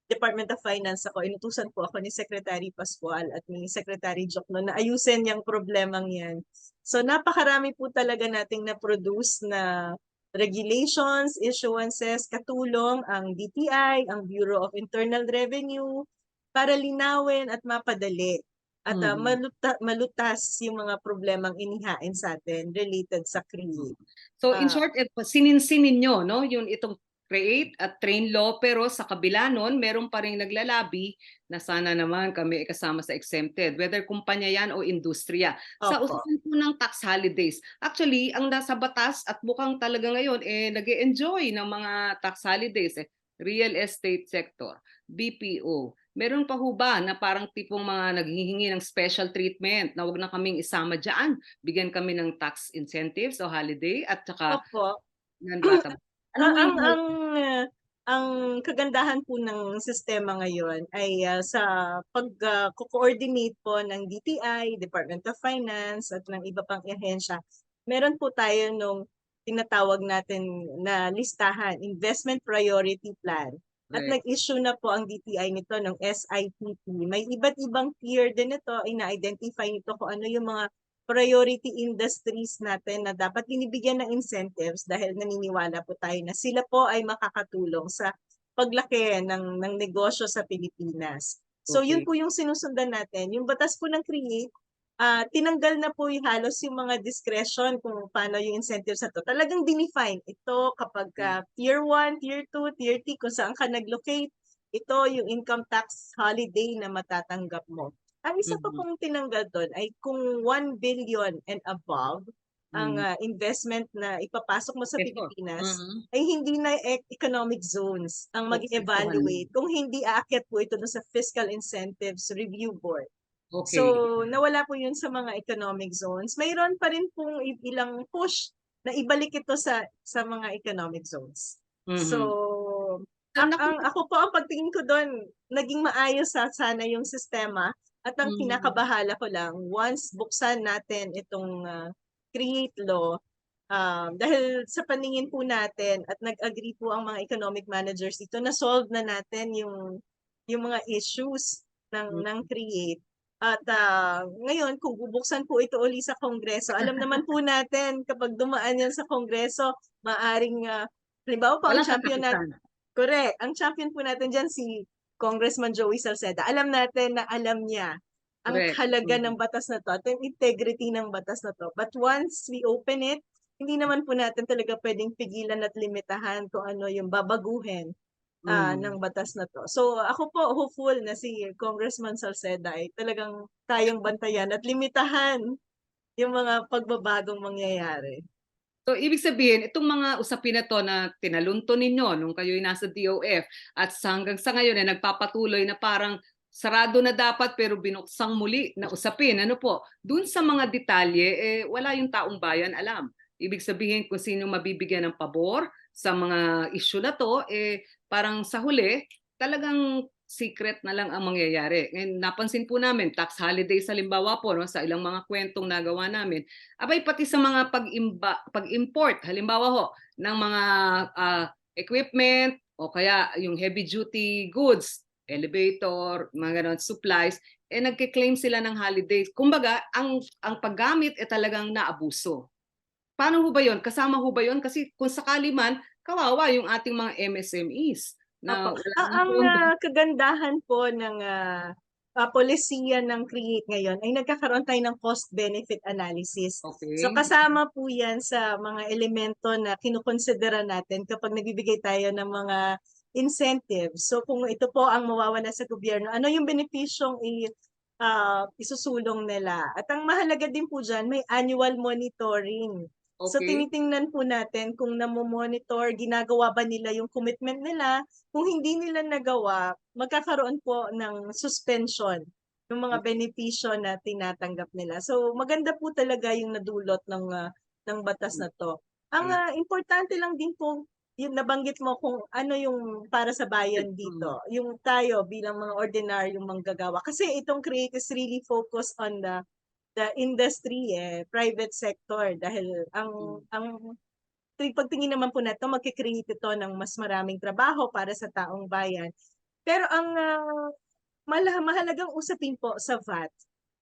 Department of Finance ako, inutusan po ako ni Secretary Pascual at ni Secretary Jokno na ayusin yung problemang yan. So napakarami po talaga nating na-produce na regulations, issuances, katulong ang DTI, ang Bureau of Internal Revenue, para linawin at mapadali at Mhm. malutas yung mga problemang inihain sa atin related sa CREATE. So in Ah, short, sininsin ninyo, no, yung itong create at train law, pero sa kabila nun, meron pa rin naglalabi na sana naman kami kasama sa exempted, whether kumpanya yan o industriya. Sa Opo. usapan po ng tax holidays, actually, ang nasa batas at mukhang talaga ngayon, nag-e-enjoy ng mga tax holidays, real estate sector, BPO. Meron pa ho ba na parang tipong mga naghihingi ng special treatment na wag na kaming isama dyan? Bigyan kami ng tax incentives o holiday at saka Opo. non-bata. Ano Ah, ho yung mga ang kagandahan po ng sistema ngayon ay sa pag-coordinate po ng DTI, Department of Finance at ng iba pang ahensya, meron po tayo nung tinatawag natin na listahan, Investment Priority Plan. At correct? nag-issue na po ang DTI nito ng SIPP. May iba't ibang tier din ito, ina-identify nito kung ano yung mga priority industries natin na dapat binibigyan ng incentives dahil naniniwala po tayo na sila po ay makakatulong sa paglaki ng negosyo sa Pilipinas. So yun Okay. po yung sinusundan natin. Yung batas po ng CREATE, tinanggal na po yung halos yung mga discretion kung paano yung incentives na to. Talagang dinefine ito kapag tier 1, tier 2, tier 3, kung saan ka nag-locate, ito yung income tax holiday na matatanggap mo. Ang isa pa Mhm. pong tinanggal doon ay kung 1 billion and above ang Mhm. investment na ipapasok mo sa Ito. Pilipinas, Mhm. ay hindi na economic zones ang Poprotektahan mo. mag-evaluate kung hindi aakyat po ito dun sa Fiscal Incentives Review Board. So, Okay. nawala po yun sa mga economic zones. Mayroon pa rin pong ilang push na ibalik ito sa mga economic zones. So, Mhm. So, ako po ang pagtingin ko doon, naging maayos sana yung sistema at ang Mhm. kinakabahala ko lang, once buksan natin itong create law, dahil sa paningin po natin at nag-agree po ang mga economic managers dito, na-solve na natin yung mga issues ng create. At ngayon, kung bubuksan po ito uli sa Kongreso, alam naman po natin kapag dumaan yan sa Kongreso, maaring, halimbawa po ang Walang champion natin, katapusan. correct, ang champion po natin dyan si Congressman Joey Salceda. Alam natin na alam niya ang Correct. halaga ng Mhm. batas na to at yung integrity ng batas na to. But once we open it, hindi naman po natin talaga pwedeng pigilan at limitahan kung ano yung babaguhin ng Mhm. batas na to. So ako po hopeful na si Congressman Salceda ay talagang kayang bantayan at limitahan yung mga pagbabagong mangyayari. So, ibig sabihin, itong mga usapin na to na tinalunto ninyo nung kayo'y nasa DOF at hanggang sa ngayon ay nagpapatuloy na parang sarado na dapat pero binuksang muli na usapin. Ano po? Dun sa mga detalye, wala yung taong bayan alam. Ibig sabihin kung sino mabibigyan ng pabor sa mga issue na to, parang sa huli, talagang secret na lang ang mangyayari. And napansin po namin, tax holidays halimbawa po, no, sa ilang mga kwentong nagawa namin, abay pati sa mga pag-import, halimbawa ho, ng mga equipment o kaya yung heavy duty goods, elevator, mga ganon, supplies, nagke-claim sila ng holidays. Kumbaga, ang paggamit talagang naabuso. Paano ho ba 'yon? Kasama ho ba 'yon? Kasi kung sakali man, kawawa yung ating mga MSMEs Opo. na wala ng Ang pondo. kagandahan po ng polisiya ng CREATE ngayon ay nagkakaroon tayo ng cost-benefit analysis. So Okay. kasama po yan sa mga elemento na kinukonsidera natin kapag nagbibigay tayo ng mga incentives. So kung ito po ang mawawala sa gobyerno, ano yung benepisyong isusulong nila? At ang mahalaga din po dyan, may annual monitoring. So Okay. tinitingnan po natin kung namo-monitor, ginagawa ba nila yung commitment nila. Kung hindi nila nagawa, magkakaroon po ng suspension ng mga benepisyo na tinatanggap nila. So maganda po talaga yung nadulot ng batas na to. Ang importante lang din po yung nabanggit mo kung ano yung para sa bayan dito, yung tayo bilang mga ordinaryong manggagawa. Kasi itong Create is really focused on the industry, private sector, dahil ang pagtingin naman po natin, magkikreate ito ng mas maraming trabaho para sa taong bayan. Pero ang mahalagang usapin po sa VAT,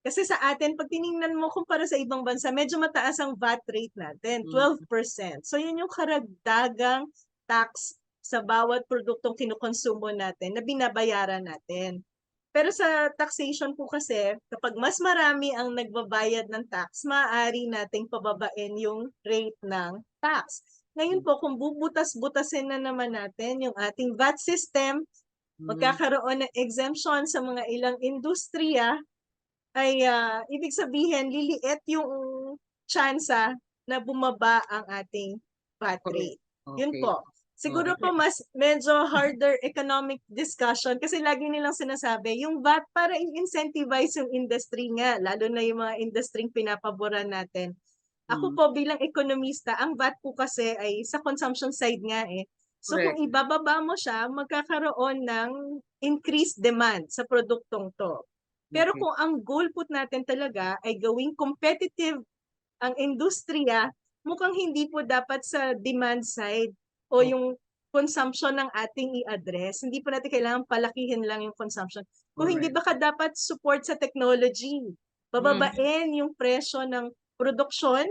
kasi sa atin, pag tiningnan mo kumpara sa ibang bansa, medyo mataas ang VAT rate natin, Mm. 12%. So yun yung karagdagang tax sa bawat produktong kinukonsumo natin na binabayaran natin. Pero sa taxation po kasi, kapag mas marami ang nagbabayad ng tax, maaari nating pababain yung rate ng tax. Ngayon po, kung bubutas-butasin na naman natin yung ating VAT system, magkakaroon ng exemption sa mga ilang industriya, ay ibig sabihin, liliit yung tsansa na bumaba ang ating VAT Correct. rate. Yun Okay. po. Siguro po Okay. mas medyo harder economic discussion kasi lagi nilang sinasabi, yung VAT para i-incentivize yung industry nga, lalo na yung mga industry pinapaboran natin. Ako Mm. po bilang ekonomista, ang VAT po kasi ay sa consumption side nga eh. So kung Correct. ibababa mo siya, magkakaroon ng increased demand sa produktong to. Pero Okay. kung ang goal po natin talaga ay gawing competitive ang industriya, mukhang hindi po dapat sa demand side o Okay. yung consumption ng ating i-address. Hindi po natin kailangan palakihin lang yung consumption. Kung hindi Correct. baka dapat support sa technology. Mm. Bababain yung presyo ng produksyon,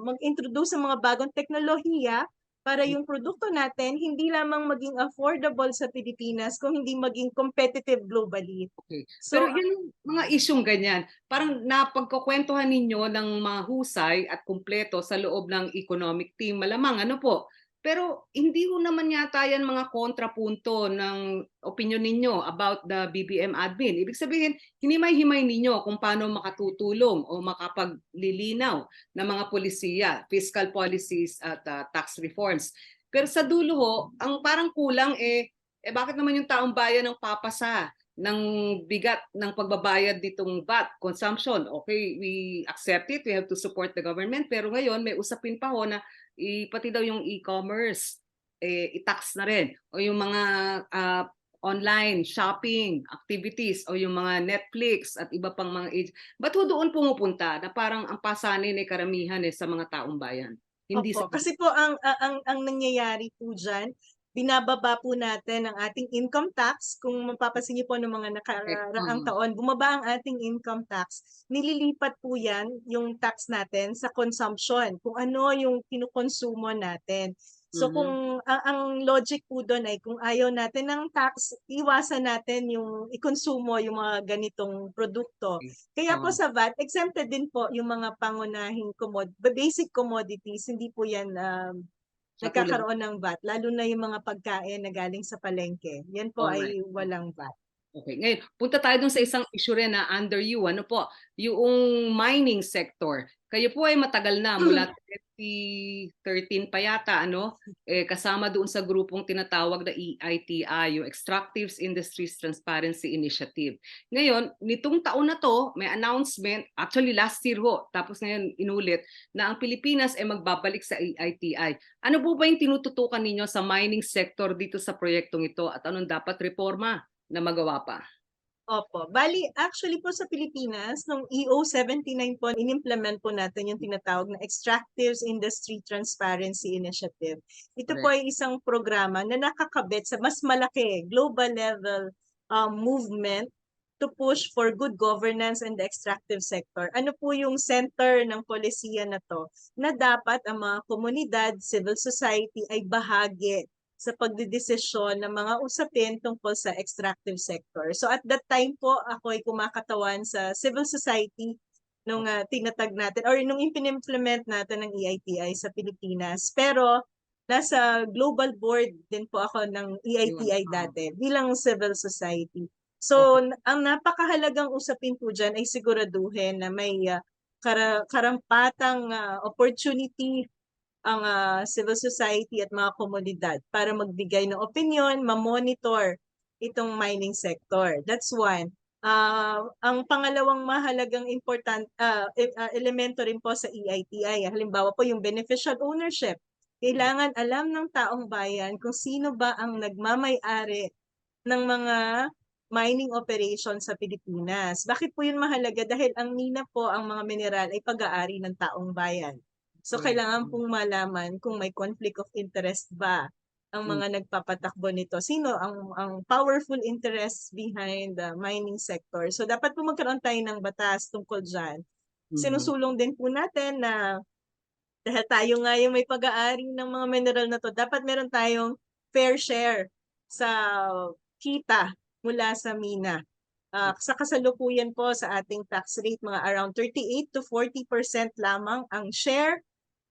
mag-introduce ng mga bagong teknolohiya para yung produkto natin hindi lamang maging affordable sa Pilipinas, kung hindi maging competitive globally. Okay. Pero So, yung mga isyung ganyan, parang napagkukwentuhan ninyo ng mahusay at kumpleto sa loob ng economic team, malamang ano po. Pero hindi ho naman yata yan mga kontrapunto ng opinion ninyo about the BBM admin. Ibig sabihin, hinimay-himay ninyo kung paano makatutulong o makapaglilinaw ng mga polisiya, fiscal policies at tax reforms. Pero sa dulo ho, ang parang kulang bakit naman yung taong bayan ang papasa ng bigat ng pagbabayad nitong VAT consumption? Okay, we accept it, we have to support the government, pero ngayon may usapin pa ho na pati daw yung e-commerce i-tax na rin, o yung mga online shopping activities o yung mga Netflix at iba pang mga ba't ho doon pumupunta na parang ang pasanin ay karamihan sa mga taong bayan, hindi sa opo, kasi po ang nangyayari po diyan, binababa po natin ang ating income tax. Kung mapapansin niyo po ng mga nakaraang taon, bumaba ang ating income tax. Nililipat po 'yan, yung tax natin sa consumption, kung ano yung kinukonsumo natin. So kung ang logic po doon ay kung ayaw natin ng tax, iwasan natin yung ikonsumo yung mga ganitong produkto. Kaya po sa VAT, exempted din po yung mga pangunahing basic commodities, hindi po yan katulad. nagkakaroon ng VAT, lalo na yung mga pagkain na galing sa palengke. Yan po Alright. ay walang VAT. Okay, ngayon punta tayo dun sa isang issue rin na under you, ano po, yung mining sector. Kayo po ay matagal na, mula 2013 pa yata, ano, kasama doon sa grupong tinatawag na EITI, yung Extractive Industries Transparency Initiative. Ngayon, nitong taon na to, may announcement, actually last year ho, tapos ngayon inulit, na ang Pilipinas ay magbabalik sa EITI. Ano po ba yung tinututukan ninyo sa mining sector dito sa proyektong ito at anong dapat reforma na magawa pa? Opo. Bali, actually po sa Pilipinas, nung EO 79 po, inimplement po natin yung tinatawag na Extractive Industry Transparency Initiative. Ito po Correct. ay isang programa na nakakabit sa mas malaki global level movement to push for good governance in the extractive sector. Ano po yung center ng polisiya na to? Na dapat ang mga komunidad, civil society ay bahagi sa pagdidesisyon ng mga usapin tungkol sa extractive sector. So at that time po, ako ay kumakatawan sa civil society nung tinatag natin or nung implement natin ng EITI sa Pilipinas. Pero nasa global board din po ako ng Yun. EITI dati bilang civil society. So Okay. ang napakahalagang usapin po dyan ay siguraduhin na may karampatang opportunity ang civil society at mga komunidad para magbigay ng opinion, ma-monitor itong mining sector. That's one. Ang pangalawang mahalagang elemento rin po sa EITI, halimbawa po yung beneficial ownership. Kailangan alam ng taong bayan kung sino ba ang nagmamay-ari ng mga mining operation sa Pilipinas. Bakit po yun mahalaga? Dahil ang mina po, ang mga mineral ay pag-aari ng taong bayan. So Correct. kailangan pong malaman kung may conflict of interest ba ang Mm. mga nagpapatakbo nito? Sino ang powerful interests behind the mining sector? So dapat po magkaroon tayo ng batas tungkol dyan. Mhm. Sinusulong din po natin na dahil tayo nga yung may pag-aari ng mga mineral na to, dapat meron tayong fair share sa kita mula sa mina. Sa kasalukuyan po sa ating tax rate, mga around 38 to 40% lamang ang share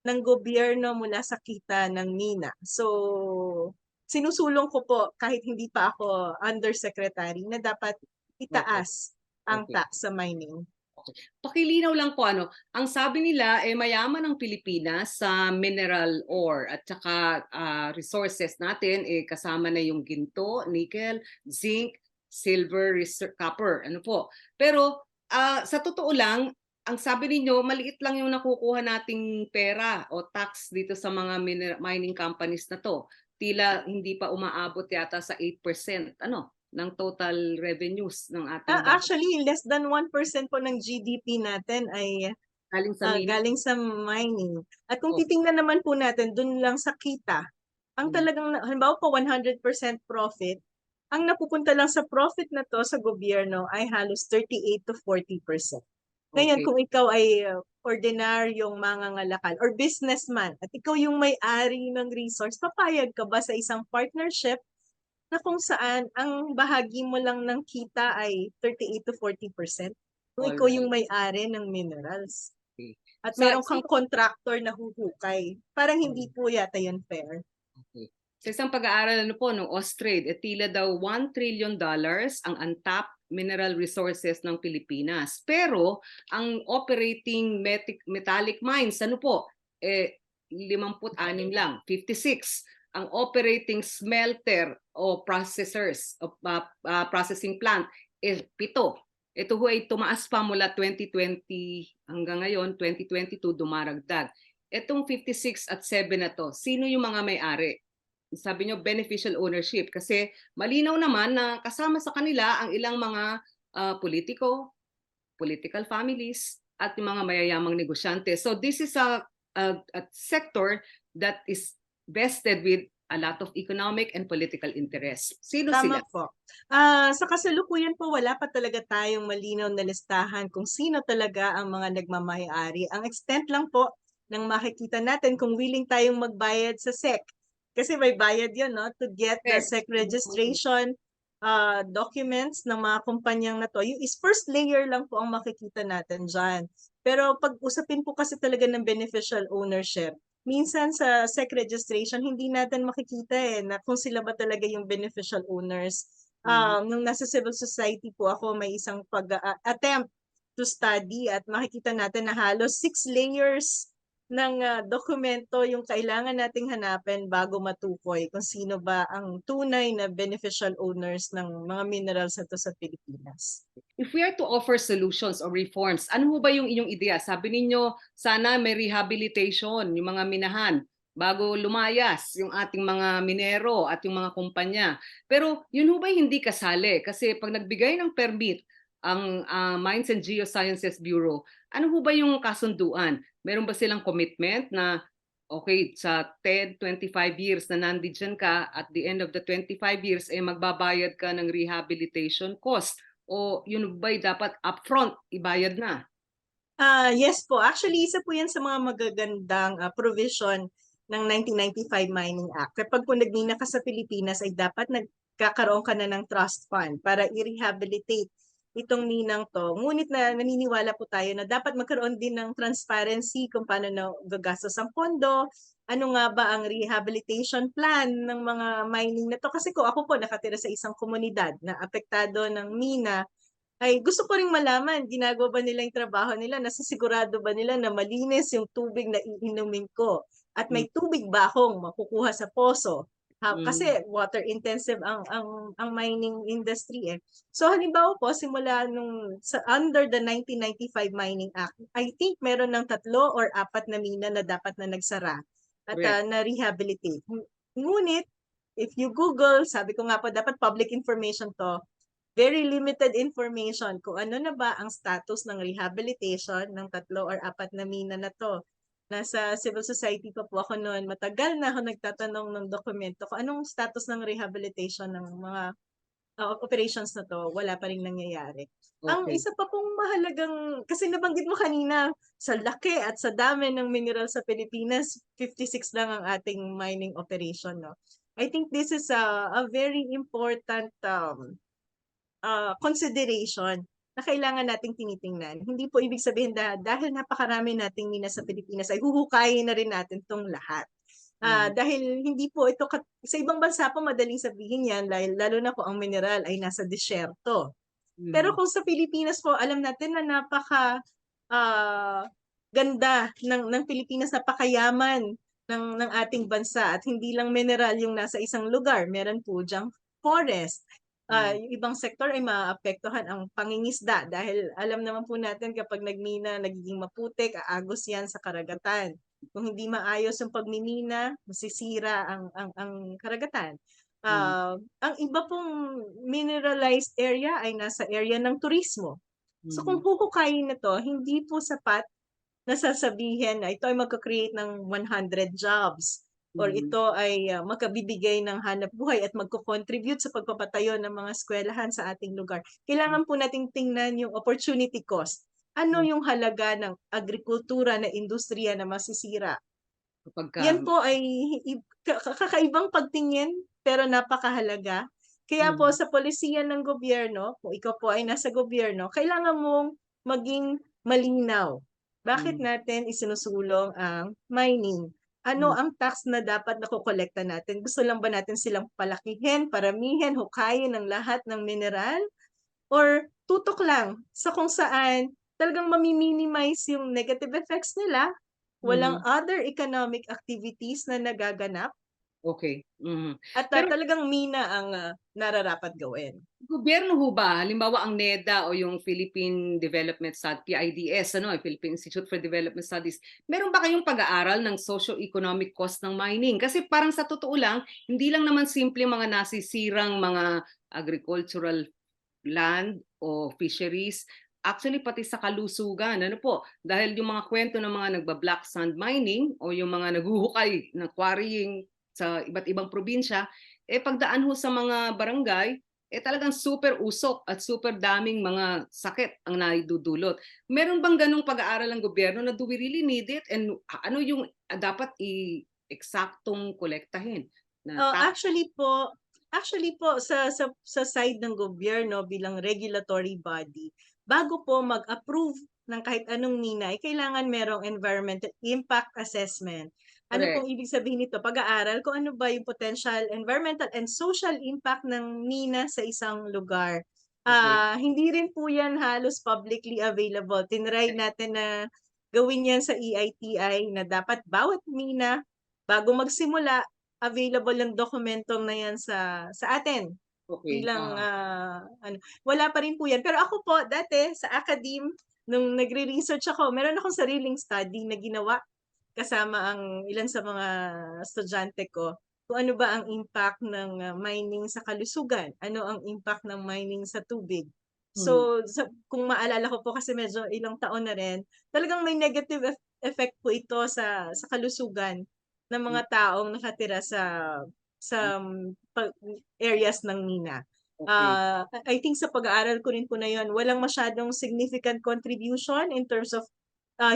ng gobyerno mula sa kita ng mina. So, sinusulong ko po kahit hindi pa ako undersecretary na dapat Opo. itaas ang Okay. tax sa mining. Pakilinaw lang po ang sabi nila mayaman ang Pilipinas sa mineral ore at saka resources natin kasama na yung ginto, nickel, zinc, silver, copper, ano po. Pero sa totoo lang, ang sabi ninyo maliit lang yung nakukuha nating pera o tax dito sa mga mining companies na to. Tila hindi pa umaabot yata sa 8% ng total revenues ng ating bayan Actually, less than 1% po ng GDP natin ay galing sa mining. galing sa mining. At kung Oh. titingnan naman po natin dun lang sa kita, ang Mm. talagang, halimbawa po 100% profit, ang napupunta lang sa profit na to sa gobyerno ay halos 38 to 40%. Ngayon, Okay. kung ikaw ay ordinaryong mangangalakal or businessman at ikaw yung may-ari ng resource, papayag ka ba sa isang partnership na kung saan ang bahagi mo lang ng kita ay 38 to 40%? Kung All ikaw yung right. may-ari ng minerals. Okay. At Sa meron kang contractor na huhukay. Parang hindi um, po yata yun fair. okay. Sa isang pag-aaral po ng Austrade, tila daw $1 trillion ang untapped mineral resources ng Pilipinas. Pero ang operating metallic mines, 56 lang, 56. Ang operating smelter o processors o processing plant 7. Ito ho ay tumaas pa mula 2020 hanggang ngayon, 2022 dumaragdag. Itong 56 at 7 na to, sino yung mga may-ari? Sabi nyo beneficial ownership kasi malinaw naman na kasama sa kanila ang ilang mga politiko, political families at yung mga mayayamang negosyante. So this is a sector that is vested with a lot of economic and political interest. Sino Tama sila? po. Sa kasalukuyan po, wala pa talaga tayong malinaw na listahan kung sino talaga ang mga nagmamay-ari. Ang extent lang po ng makikita natin kung willing tayong magbayad sa SEC. Kasi may bayad yun, no? To get the Correct. SEC registration documents ng mga kumpanyang na to. Yung is first layer lang po ang makikita natin dyan. Pero pag usapin po kasi talaga ng beneficial ownership, minsan sa SEC registration, hindi natin makikita na kung sila ba talaga yung beneficial owners. Nung nasa civil society po ako, may isang pag-attempt to study at makikita natin na halos 6 layers ng dokumento yung kailangan nating hanapin bago matukoy kung sino ba ang tunay na beneficial owners ng mga minerals na to sa Pilipinas. If we are to offer solutions or reforms, ano mo ba yung inyong ideya? Sabi ninyo, sana may rehabilitation yung mga minahan bago lumayas yung ating mga minero at yung mga kumpanya. Pero yun ho ba hindi kasali? Kasi pag nagbigay ng permit ang Mines and Geosciences Bureau, ano ho ba yung kasunduan? Meron ba silang commitment na okay, sa 10, 25 years na nandiyan ka, at the end of the 25 years, magbabayad ka ng rehabilitation cost? O yun ba'y dapat upfront ibayad na? Yes po. Actually, isa po yan sa mga magagandang provision ng 1995 Mining Act. Kapag po nagmina ka sa Pilipinas ay dapat nagkakaroon ka na ng trust fund para i-rehabilitate itong ninang to. Ngunit naniniwala po tayo na dapat magkaroon din ng transparency kung paano na gagastos ang pondo, ano nga ba ang rehabilitation plan ng mga mining na to. Kasi ko ako po nakatira sa isang komunidad na apektado ng mina, ay gusto ko ring malaman, ginagawa ba nila yung trabaho nila? Nasisigurado ba nila na malinis yung tubig na iinumin ko? At Mm. may tubig ba akong makukuha sa poso? Kasi Mm. water intensive ang mining industry eh. So halimbawa po, simula under the 1995 Mining Act, I think meron ng 3 or 4 na mina na dapat na nagsara at Correct. na-rehabilitate. Ngunit, if you Google, sabi ko nga po, dapat public information to, very limited information kung ano na ba ang status ng rehabilitation ng 3 or 4 na mina na to. Nasa civil society pa po ako noon. Matagal na ako nagtatanong ng dokumento kung anong status ng rehabilitation ng mga operations na 'to, wala pa ring nangyayari. Ang Okay. isa pa pong mahalagang kasi nabanggit mo kanina, sa laki at sa dami ng mineral sa Pilipinas, 56 lang ang ating mining operation 'no. I think this is a very important, consideration na kailangan nating tinitingnan. Hindi po ibig sabihin dahil napakarami nating mina sa Pilipinas ay huhukayin na rin natin 'tong lahat. Mhm. Dahil hindi po ito sa ibang bansa po madaling sabihin 'yan dahil lalo na kung ang mineral ay nasa disyerto. Pero Mhm. kung sa Pilipinas po alam natin na ah, ganda ng Pilipinas, napakayaman ng ating bansa at hindi lang mineral yung nasa isang lugar, meron po diyang forest. Mhm. Yung ibang sektor ay maapektuhan ang pangingisda dahil alam naman po natin kapag nagmina nagiging maputik, aagos 'yan sa karagatan. Kung hindi maayos yung pagmimina, masisira ang karagatan. Mhm. Ang iba pong mineralized area ay nasa area ng turismo. So kung Mhm. huhukayin na 'to, hindi po sapat na sasabihin na ito ay magko-create ng 100 jobs or Mhm. ito ay, makabibigay ng hanapbuhay at magko-contribute sa pagpapatayo ng mga eskuwelahan sa ating lugar. Kailangan po nating tingnan yung opportunity cost. Ano Mhm. yung halaga ng agrikultura na industriya na masisira? Kapagka Yan po ay kakaibang pagtingin pero napakahalaga. Kaya po mhm. sa polisiya ng gobyerno, kung ikaw po ay nasa gobyerno, kailangan mong maging malinaw. Bakit Mhm. natin isinusulong ang mining? Ano Mhm. ang tax na dapat nakokolekta natin? Gusto lang ba natin silang palakihin, paramihin, hukayin ang lahat ng mineral? Or tutok lang sa kung saan talagang mami-minimize yung negative effects nila, walang Mhm. other economic activities na nagaganap Okey. Mhm. at, Pero talagang mina ang, nararapat gawin. gobyerno ho ba, halimbawa ang NEDA o yung Philippine Development PIDS ano, Philippine Institute for Development Studies, meron ba kayong pag-aaral ng socio-economic cost ng mining? Kasi parang sa totoo lang, hindi lang naman simpleng mga nasisirang mga agricultural land o fisheries, actually pati sa kalusugan, ano po, dahil yung mga kwento ng mga nagba-black sand mining o yung mga naghuhukay ng quarrying sa iba't ibang probinsya, pagdaan ho sa mga barangay, talagang super usok at super daming mga sakit ang naidudulot. Meron bang ganong pag-aaral ng gobyerno na do we really need it and ano yung dapat eksaktong kolektahin na Oh, tax? actually po sa side ng gobyerno bilang regulatory body, bago po mag-approve ng kahit anong mina ay kailangan merong environmental impact assessment. Ano Correct. pong ibig sabihin nito? Pag-aaral kung ano ba yung potential environmental and social impact ng mina sa isang lugar. Okay. Hindi rin po yan halos publicly available. Tinry natin na gawin yan sa EITI na dapat bawat mina bago magsimula available ang dokumentong na yan sa atin Okay. bilang, ano wala pa rin po yan. Pero ako po dati sa academe nung nagre-research ako, meron akong sariling study na ginawa kasama ang ilan sa mga estudyante ko, kung ano ba ang impact ng, mining sa kalusugan, ano ang impact ng mining sa tubig. Mhm. So, kung maalala ko po kasi medyo ilang taon na rin, talagang may negative effect po ito sa kalusugan ng mga taong nakatira sa areas ng mina. Okay. I think sa pag-aaral ko rin po na yun, walang masyadong significant contribution in terms of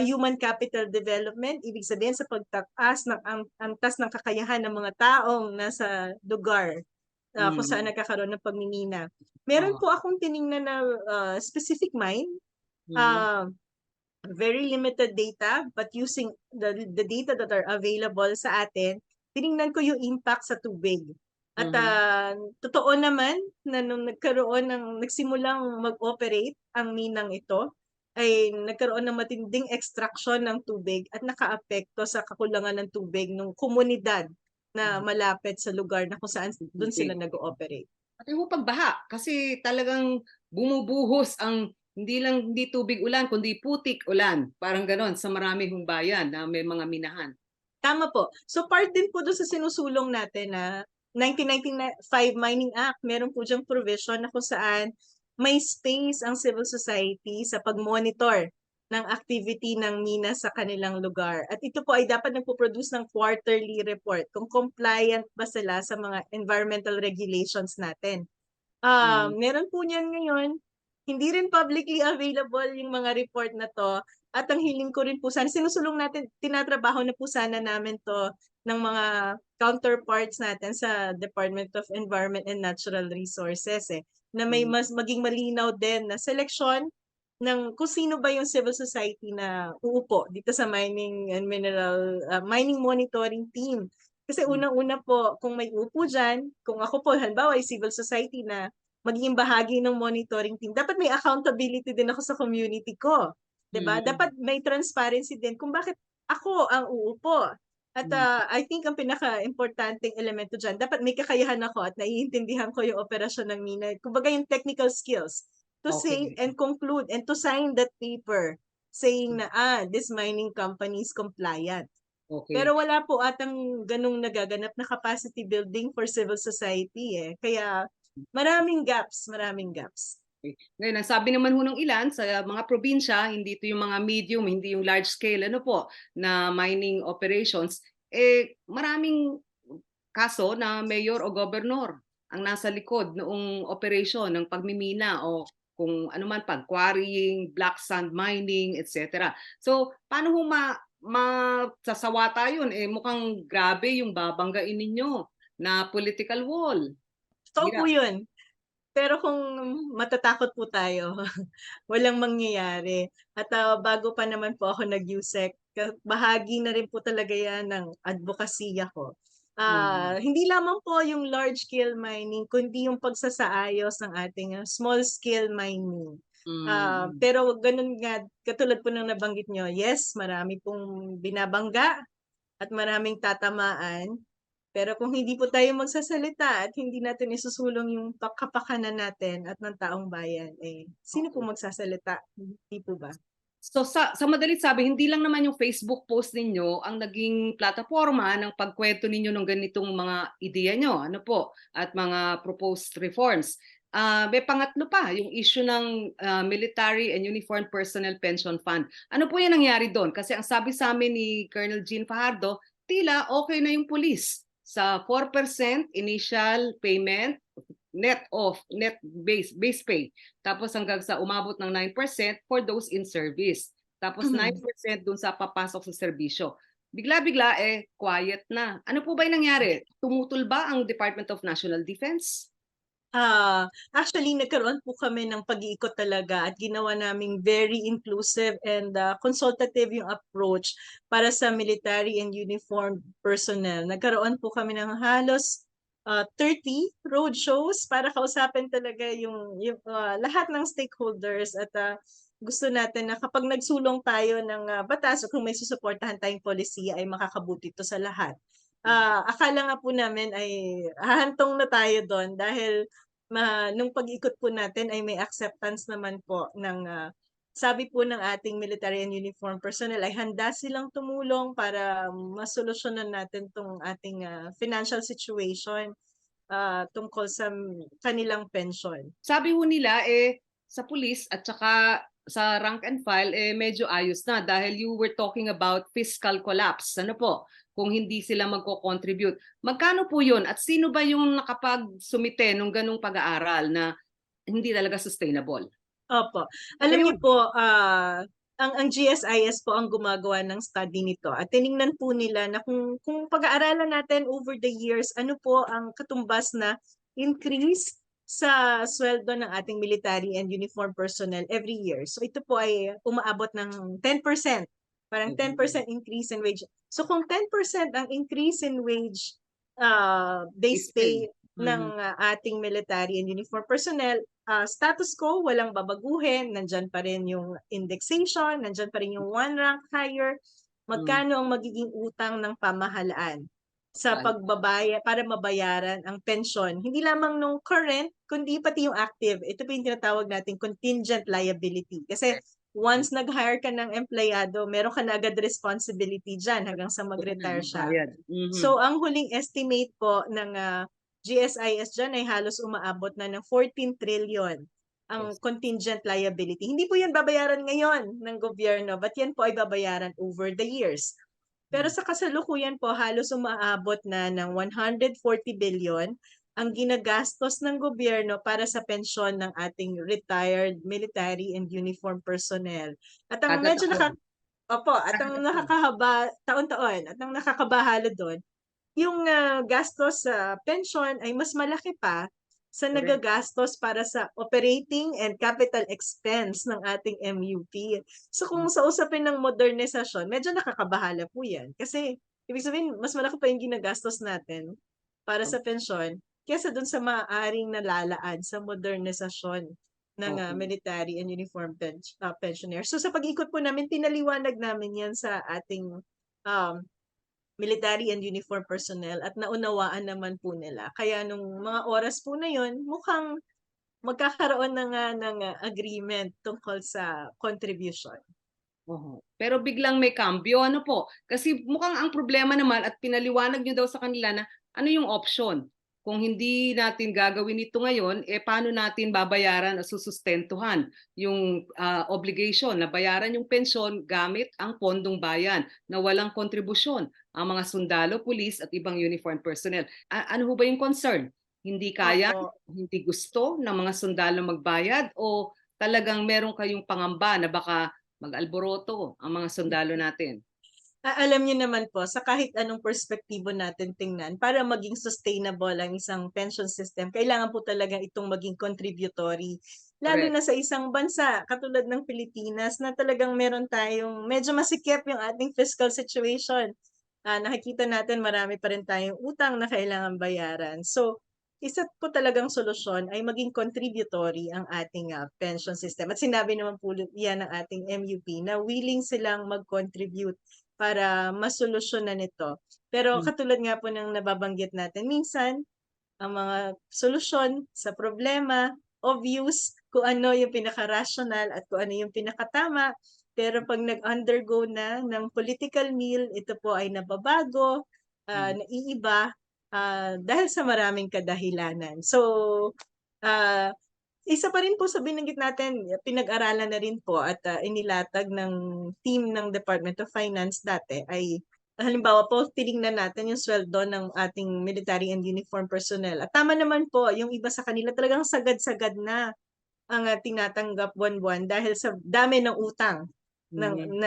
human capital development, ibig sabihin sa pagtataas ng antas ng kakayahan ng mga taong nasa lugar kung saan Mhm. nagkakaroon ng pagmimina. Meron Oo. po akong tiningnan na specific mine, Mhm. uh, very limited data, but using the data that are available sa atin, tiningnan ko yung impact sa tubig. At Mhm. totoo naman na nung nagsimulang mag-operate ang minang ito, ay nagkaroon ng matinding extraction ng tubig at nakaapekto sa kakulangan ng tubig ng komunidad na Mhm. malapit sa lugar na kung saan dun sila Tubig. nag-ooperate. Pati ho pagbaha kasi talagang bumubuhos ang hindi tubig ulan kundi putik ulan, parang gano'n sa marami hong bayan na may mga minahan. Tama po. So part din po dun sa sinusulong natin na 1995 Mining Act, meron po diyang provision na kung saan may space ang civil society sa pag-monitor ng activity ng mina sa kanilang lugar. At ito po ay dapat nagpo-produce ng quarterly report kung compliant ba sila sa mga environmental regulations natin. Mm. Meron po niyan ngayon. Hindi rin publicly available yung mga report na 'to at ang hiling ko rin po sana sinusulong natin, tinatrabaho na po sana namin 'to ng mga counterparts natin sa Department of Environment and Natural Resources, na may Mm. mas maging malinaw din na seleksyon ng kung sino ba yung civil society na uupo dito sa mining and mineral, mining monitoring team. Kasi Mm. unang-una po, kung may upo diyan, kung ako po halimbawa ay civil society na magiging bahagi ng monitoring team, dapat may accountability din ako sa community ko, 'di ba? Mm. Dapat may transparency din kung bakit ako ang uupo. At Mm. I think ang pinaka-importanteng elemento diyan, dapat may kakayahan ako at naiintindihan ko yung operasyon ng mina. Kumbaga yung technical skills to say Okay. and conclude and to sign that paper saying na this mining company is compliant. Okay. Pero wala po atang ganong nagaganap na capacity building for civil society Kaya maraming gaps, maraming gaps. Okay. Ngayon, ang sabi naman ho ng ilan sa mga probinsya, hindi ito yung mga medium, hindi yung large scale, ano po, na mining operations, maraming kaso na mayor o gobernador ang nasa likod noong operation ng pagmimina o kung ano man pag-quarrying, black sand mining, etc. So, paano ho masasawata yun? Mukhang grabe yung babanggain ninyo na political wall. Totoo po Hirap. yun. Pero kung matatakot po tayo, walang mangyayari. At bago pa naman po ako nag-USEC, bahagi na rin po talaga yan ng advokasya ko. Mm. Hindi lamang po yung large scale mining, kundi yung pagsasaayos ng ating small scale mining. Mm. Pero ganun nga, katulad po ng nabanggit nyo, yes, marami pong binabangga at maraming tatamaan. Pero kung hindi po tayo magsasalita at hindi natin isusulong yung kapakanan natin at ng taong bayan, sino po Okay. magsasalita? Hindi po ba? So sa madalit sabi, hindi lang naman yung Facebook post ninyo ang naging plataporma ng pagkwento ninyo ng ganitong mga ideya nyo, ano po, at mga proposed reforms. May pangatlo pa, yung issue ng Military and Uniformed Personnel Pension Fund. Ano po yung nangyari doon? Kasi ang sabi sa amin ni Colonel Jean Fajardo, tila okay na yung police sa 4% initial payment net base pay. Tapos hanggang sa umabot ng 9% for those in service. Tapos 9% dun sa papasok sa serbisyo. Bigla-bigla quiet na. Ano po ba 'yung nangyari? Tumutol ba ang Department of National Defense? Actually nagkaroon po kami ng pag-iikot talaga at ginawa naming very inclusive and consultative yung approach para sa military and uniformed personnel. Nagkaroon po kami ng halos 30 road shows para kausapin talaga yung lahat ng stakeholders at gusto natin na kapag nagsulong tayo ng batas o kung may susuportahan tayong polisiya ay makakabuti ito sa lahat. Akala nga po namin ay hahantong na tayo doon dahil nung pag-ikot po natin ay may acceptance naman po ng sabi po ng ating military and uniform personnel ay handa silang tumulong para masolusyonan natin tong ating financial situation tungkol sa kanilang pension. Sabi ho nila sa police at saka sa rank and file medyo ayos na dahil you were talking about fiscal collapse. Ano po? Kung hindi sila magko-contribute. Magkano po 'yun at sino ba yung nakapagsumite nung ganung pag-aaral na hindi talaga sustainable? Opo. Ano Alam niyo yun? po, ang GSIS po ang gumagawa ng study nito at tiningnan po nila na kung pag-aaralan natin over the years, ano po ang katumbas na increase sa sweldo ng ating military and uniform personnel every year. So ito po ay umaabot ng 10%. Parang 10% increase in wage. So kung 10% ang increase in wage, base Display. pay ng ating military and uniform personnel, status quo, walang babaguhin, nandyan pa rin yung indexation, nandyan pa rin yung one rank higher, Mm. magkano ang magiging utang ng pamahalaan sa pagbabaya para mabayaran ang pensyon. Hindi lamang nung current, kundi pati yung active. Ito po yung tinatawag nating contingent liability. Kasi once nag-hire ka ng empleyado, meron ka na agad responsibility dyan hanggang sa mag-retire siya. Bayad. So ang huling estimate po ng GSIS dyan ay halos umaabot na ng 14 trillion ang Yes. contingent liability. Hindi po yan babayaran ngayon ng gobyerno, but yan po ay babayaran over the years. Pero Mm. sa kasalukuyan po, halos umaabot na ng 140 billion ang ginagastos ng gobyerno para sa pensyon ng ating retired military and uniform personnel. At ang Kada medyo taon. opo, at Kada ang taon. nakakahaba taon-taon at ang nakakabahala do'n, yung gastos sa pension ay mas malaki pa sa Correct. nagagastos para sa operating and capital expense ng ating MUP. So Mm. kung sa usapin ng modernisasyon, medyo nakakabahala po 'yan. Kasi ibig sabihin mas malaki pa yung ginagastos natin para O sa pensyon kaysa dun sa maaaring nalalaan sa modernisasyon ng oo. military and uniform pensioners. So sa pag-ikot po namin, pinaliwanag namin 'yan sa ating um, military and uniform personnel at naunawaan naman po nila. Kaya nung mga oras po na yon, mukhang magkakaroon na nga ng agreement tungkol sa contribution. Oo. Pero biglang may kambyo, ano po? Kasi mukhang ang problema naman at pinaliwanag niyo daw sa kanila na ano yung option? Kung hindi natin gagawin ito ngayon, eh paano natin babayaran o susustentuhan yung obligation na bayaran yung pensyon gamit ang pondong bayan na walang kontribusyon ang mga sundalo, pulis at ibang uniform personnel. Ano ho ba yung concern? Hindi kaya, Opo. hindi gusto ng mga sundalo magbayad o talagang meron kayong pangamba na baka mag-alboroto ang mga sundalo natin? Alam niyo naman po, sa kahit anong perspektibo natin tingnan, para maging sustainable ang isang pension system, kailangan po talaga itong maging contributory. Lalo Correct. na sa isang bansa katulad ng Pilipinas na talagang meron tayong medyo masikip yung ating fiscal situation. Nakikita natin marami pa rin tayong utang na kailangan bayaran. So, isa po talagang solusyon ay maging contributory ang ating pension system. At sinabi naman po yan ng ating MUP na willing silang mag-contribute para masolusyonan ito. Pero Mm. katulad nga po ng nababanggit natin, minsan ang mga solusyon sa problema, obvious kung ano yung pinaka-rational at kung ano yung pinakatama. Pero pag nag-undergo na ng political meal, ito po ay nababago, Mm. naiiba, dahil sa maraming kadahilanan. So, ah, isa pa rin po sa binanggit natin, pinag-aralan na rin po at inilatag ng team ng Department of Finance dati ay halimbawa po, tinignan natin yung sweldo ng ating military and uniform personnel. At tama naman po, yung iba sa kanila talagang sagad-sagad na ang tinatanggap buwan-buwan dahil sa dami ng utang ng Mm.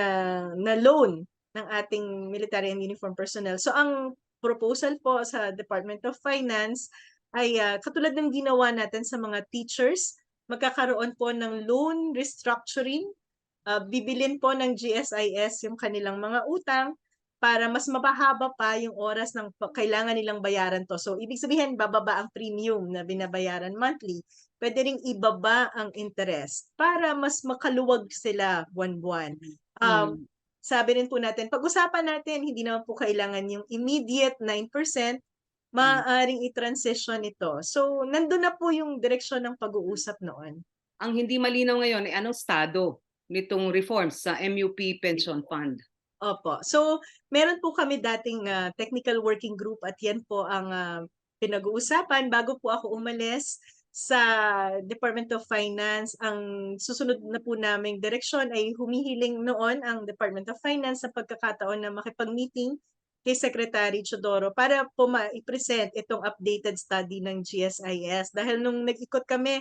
na loan ng ating military and uniform personnel. So ang proposal po sa Department of Finance ay katulad ng ginawa natin sa mga teachers, magkakaroon po ng loan restructuring. Bibilin po ng GSIS yung kanilang mga utang para mas mapahaba pa yung oras ng kailangan nilang bayaran 'to. So ibig sabihin bababa ang premium na binabayaran monthly, puwede ring ibaba ang interest para mas makaluwag sila buwan-buwan. Um, Mm. Sabi rin po natin, pag-usapan natin hindi naman po kailangan yung immediate 9%, Mm. maaaring i-transition ito. So nandun na po yung direksyon ng pag-uusap noon. Ang hindi malinaw ngayon ay anong estado nitong reforms sa MUP Pension Fund? Opo. So, meron po kami dating technical working group at yan po ang pinag-uusapan bago po ako umalis sa Department of Finance. Ang susunod na po naming direksyon ay humihiling noon ang Department of Finance sa pagkakataon na makipag-meeting kay Secretary Chodoro para po ma-present itong updated study ng GSIS. Dahil nung nag-ikot kami,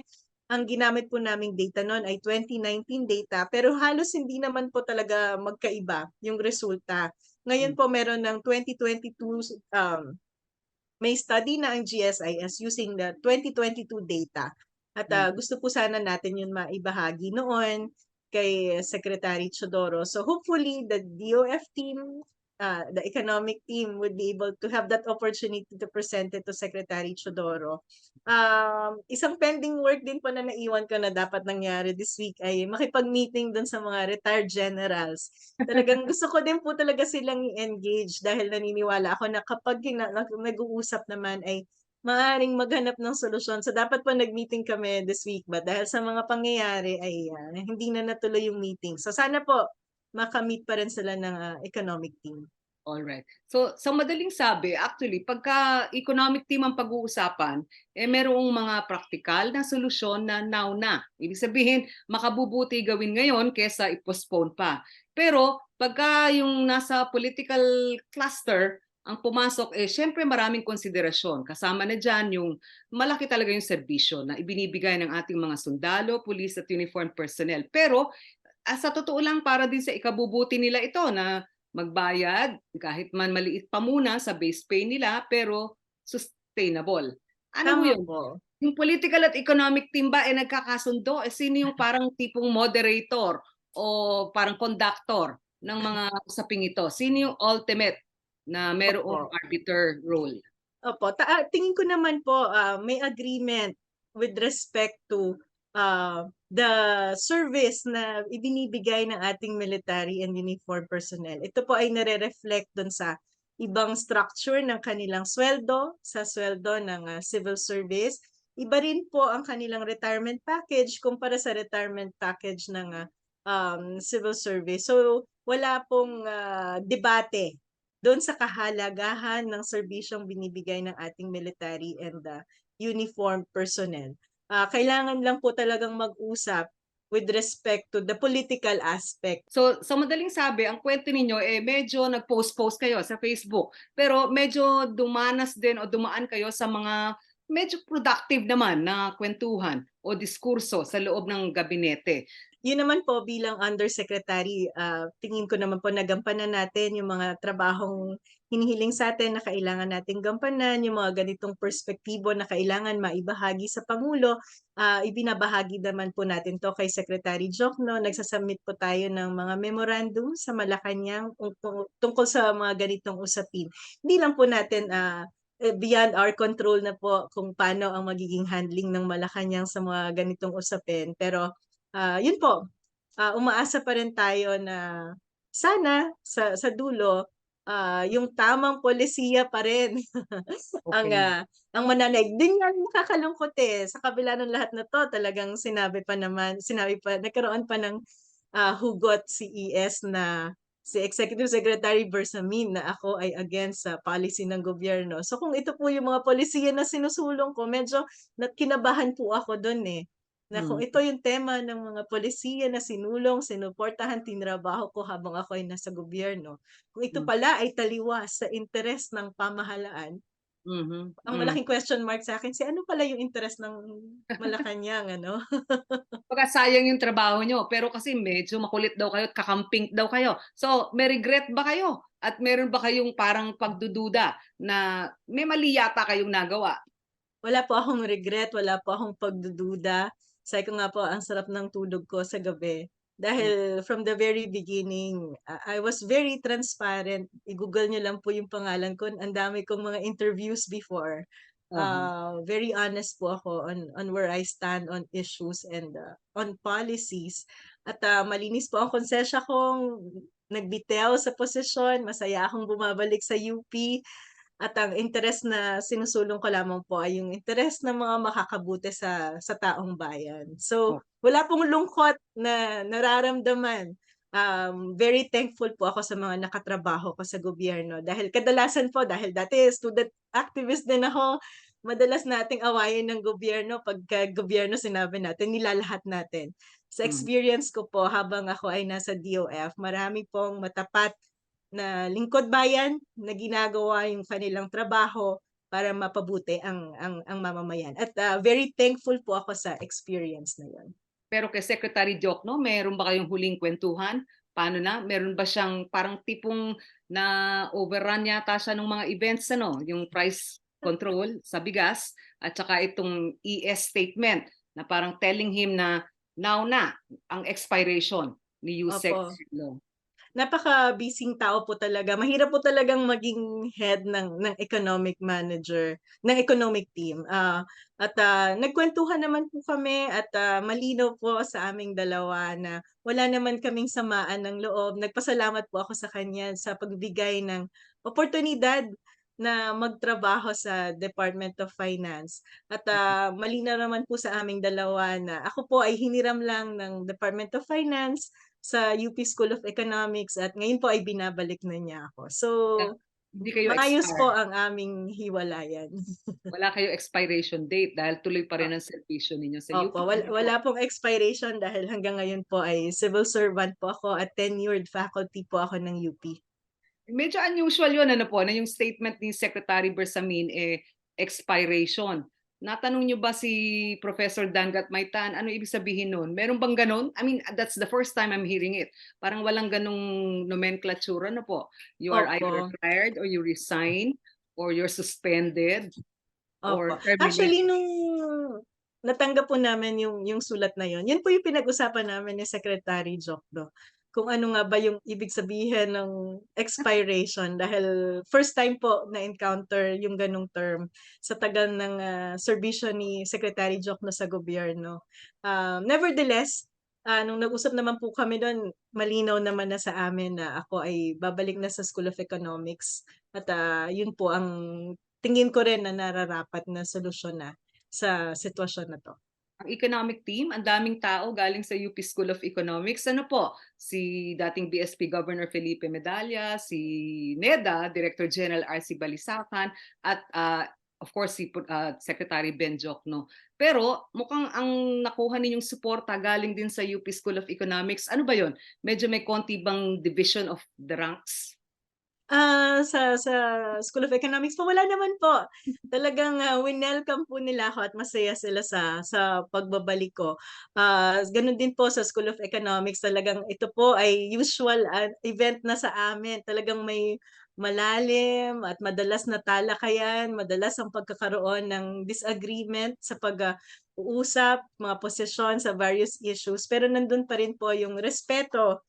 ang ginamit po naming data noon ay 2019 data pero halos hindi naman po talaga magkaiba yung resulta. Ngayon Mm. po meron ng 2022, may study na ang GSIS using the 2022 data. At Mm. gusto po sana natin yun maibahagi noon kay Secretary Chodoro. So hopefully the DOF team, the economic team would be able to have that opportunity to present it to Secretary Chodoro. Isang pending work din po na naiwan ko na dapat nangyari this week ay makipag-meeting dun sa mga retired generals. Talagang gusto ko din po talaga silang i-engage dahil naniniwala ako na kapag nag-uusap naman ay maaaring maghanap ng solusyon. So dapat po nag-meeting kami this week but dahil sa mga pangyayari ay hindi na natuloy yung meeting. So sana po maka-meet pa rin sila ng economic team. Alright. So, sa madaling sabi, actually, pagka economic team ang pag-uusapan, merong mga praktikal na solusyon na now na. Ibig sabihin, makabubuti gawin ngayon kesa i-postpone pa. Pero, pagka yung nasa political cluster ang pumasok, syempre maraming konsiderasyon. Kasama na dyan yung malaki talaga yung serbisyo na ibinibigay ng ating mga sundalo, police at uniformed personnel. Pero, sa totoo lang, para din sa ikabubuti nila ito na magbayad kahit man maliit pa muna sa base pay nila pero sustainable. Ano ho Tama yun? po. Yung political at economic team ba nagkakasundo? Sino yung parang tipong moderator o parang conductor ng mga usaping ito? Sino yung ultimate na merong Opo. arbiter role? Opo, tingin ko naman po, may agreement with respect to the service na ibinibigay ng ating military and uniformed personnel. Ito po ay nare-reflect dun sa ibang structure ng kanilang sweldo, sa sweldo ng civil service. Iba rin po ang kanilang retirement package kumpara sa retirement package ng civil service. So, wala pong debate doon sa kahalagahan ng serbisyong binibigay ng ating military and uniformed personnel. Kailangan lang po talagang mag-usap with respect to the political aspect. So, sa madaling sabi, ang kwento ninyo medyo nag-post-post kayo sa Facebook. Pero medyo dumanas din o dumaan kayo sa mga medyo productive naman na kwentuhan o diskurso sa loob ng gabinete. Yun naman po bilang undersecretary, tingin ko naman po nagampanan natin yung mga trabahong hinihiling sa atin na kailangan nating gampanan, yung mga ganitong perspektibo na kailangan maibahagi sa Pangulo, ibinabahagi naman po natin to kay Secretary Jokno. Nagsasubmit po tayo ng mga memorandum sa Malacanang tungkol sa mga ganitong usapin. Hindi lang po natin beyond our control na po kung paano ang magiging handling ng Malacanang sa mga ganitong usapin. Pero yun po, umaasa pa rin tayo na sana sa dulo, yung tamang polisiya pa rin ang, Okay. ang mananaig. Din nga nakakalungkot, sa kabila ng lahat na 'to talagang sinabi pa nagkaroon pa ng, hugot si ES na si Executive Secretary Bersamin na ako ay against sa policy ng gobyerno. So kung ito po yung mga polisiya na sinusulong ko, medyo kinabahan po ako dun, na kung Mm, ito yung tema ng mga polisiya na sinulong, sinuportahan, tinrabaho ko habang ako ay nasa gobyerno, kung ito mm, pala ay taliwas sa interes ng pamahalaan, mhm, ang mm. malaking question mark sa akin, ano pala yung interes ng Malacanang ano? Baka sayang yung trabaho nyo, pero kasi medyo makulit daw kayo at kakamping daw kayo. So, may regret ba kayo? At meron ba kayong parang pagdududa na may mali yata kayong nagawa? Wala po akong regret, wala po akong pagdududa. Sabi ko nga po, ang sarap ng tulog ko sa gabi. Mm, Dahil from the very beginning, I was very transparent. I-Google niyo lang po yung pangalan ko. Ang dami kong mga interviews before. aha, Very honest po ako on where I stand on issues and on policies. At malinis po ang konsensya kong nagbitaw sa posisyon. Masaya akong bumabalik sa UP. At ang interes na sinusulong ko lamang po ay yung interes ng mga makakabuti sa taong bayan. So, oh, wala pong lungkot na nararamdaman. Very thankful po ako sa mga nakatrabaho ko sa gobyerno dahil kadalasan po, dahil dati student activist din ako, madalas nating awayin ng gobyerno pagka gobyerno sinabi natin, nilalahat natin. Sa mm, experience ko po habang ako ay nasa DOF, marami pong matapat na lingkod bayan na ginagawa yung kanilang trabaho para mapabuti ang mamamayan. At very thankful po ako sa experience na yun. pero kay Secretary Diokno, meron ba kayong huling kwentuhan? Paano na? Meron ba siyang parang tipong na overrun yata siya ng mga events, ano? Yung price control sa bigas at saka itong ES statement na parang telling him na now na ang expiration ni Opo. USEC law. Napaka-busy tao po talaga. Mahirap po talagang maging head ng economic manager, ng economic team. Nagkwentuhan naman po kami at malinaw po sa aming dalawa na wala naman kaming samaan ng loob. Nagpasalamat po ako sa kanya sa pagbigay ng oportunidad na magtrabaho sa Department of Finance. At malinaw naman po sa aming dalawa na ako po ay hiniram lang ng Department of Finance sa UP School of Economics at ngayon po ay binabalik na niya ako. So, Kaya hindi kayo maayos po expire. ang aming hiwalayan. Wala kayo expiration date dahil tuloy pa rin Ah, ang serbisyo ninyo sa Opo, UP. Ano po? wala pong expiration dahil hanggang ngayon po ay civil servant po ako at tenured faculty po ako ng UP. Medyo unusual yun, ano po, na yung statement ni Secretary Bersamin, expiration. Natanong niyo ba si Professor Dangat Maitan, ano ibig sabihin nun? Meron bang ganun? I mean, that's the first time I'm hearing it. Parang walang ganung nomenclature, ano po? You are Opo, either fired or you resign or you're suspended opo. or terminated. Actually, nung natanggap po namin yung sulat na yun po yung pinag-usapan namin ni Secretary Jokdo. Kung ano nga ba yung ibig sabihin ng expiration dahil first time po na-encounter yung ganong term sa tagal ng serbisyo ni Secretary Jokno sa gobyerno. Nevertheless, nung nag-usap naman po kami doon, malinaw naman na sa amin na ako ay babalik na sa School of Economics at yun po ang tingin ko rin na nararapat na solusyon na sa sitwasyon na 'to. Ang economic team, ang daming tao galing sa UP School of Economics. Ano po? Si dating BSP Governor Felipe Medalla, si NEDA, Director General RC Balisacan, at of course si Secretary Ben Jokno. Pero mukhang ang nakuha ninyong suporta galing din sa UP School of Economics. Ano ba yon? Medyo may konti bang division of the ranks? Sa School of Economics po, wala naman po. Talagang, winelcome po nila ako at masaya sila sa pagbabalik ko. Gano'n din po sa School of Economics, talagang ito po ay usual, event na sa amin. Talagang may malalim at madalas na talakayan, madalas ang pagkakaroon ng disagreement sa uusap, mga posisyon sa various issues, pero nandun pa rin po yung respeto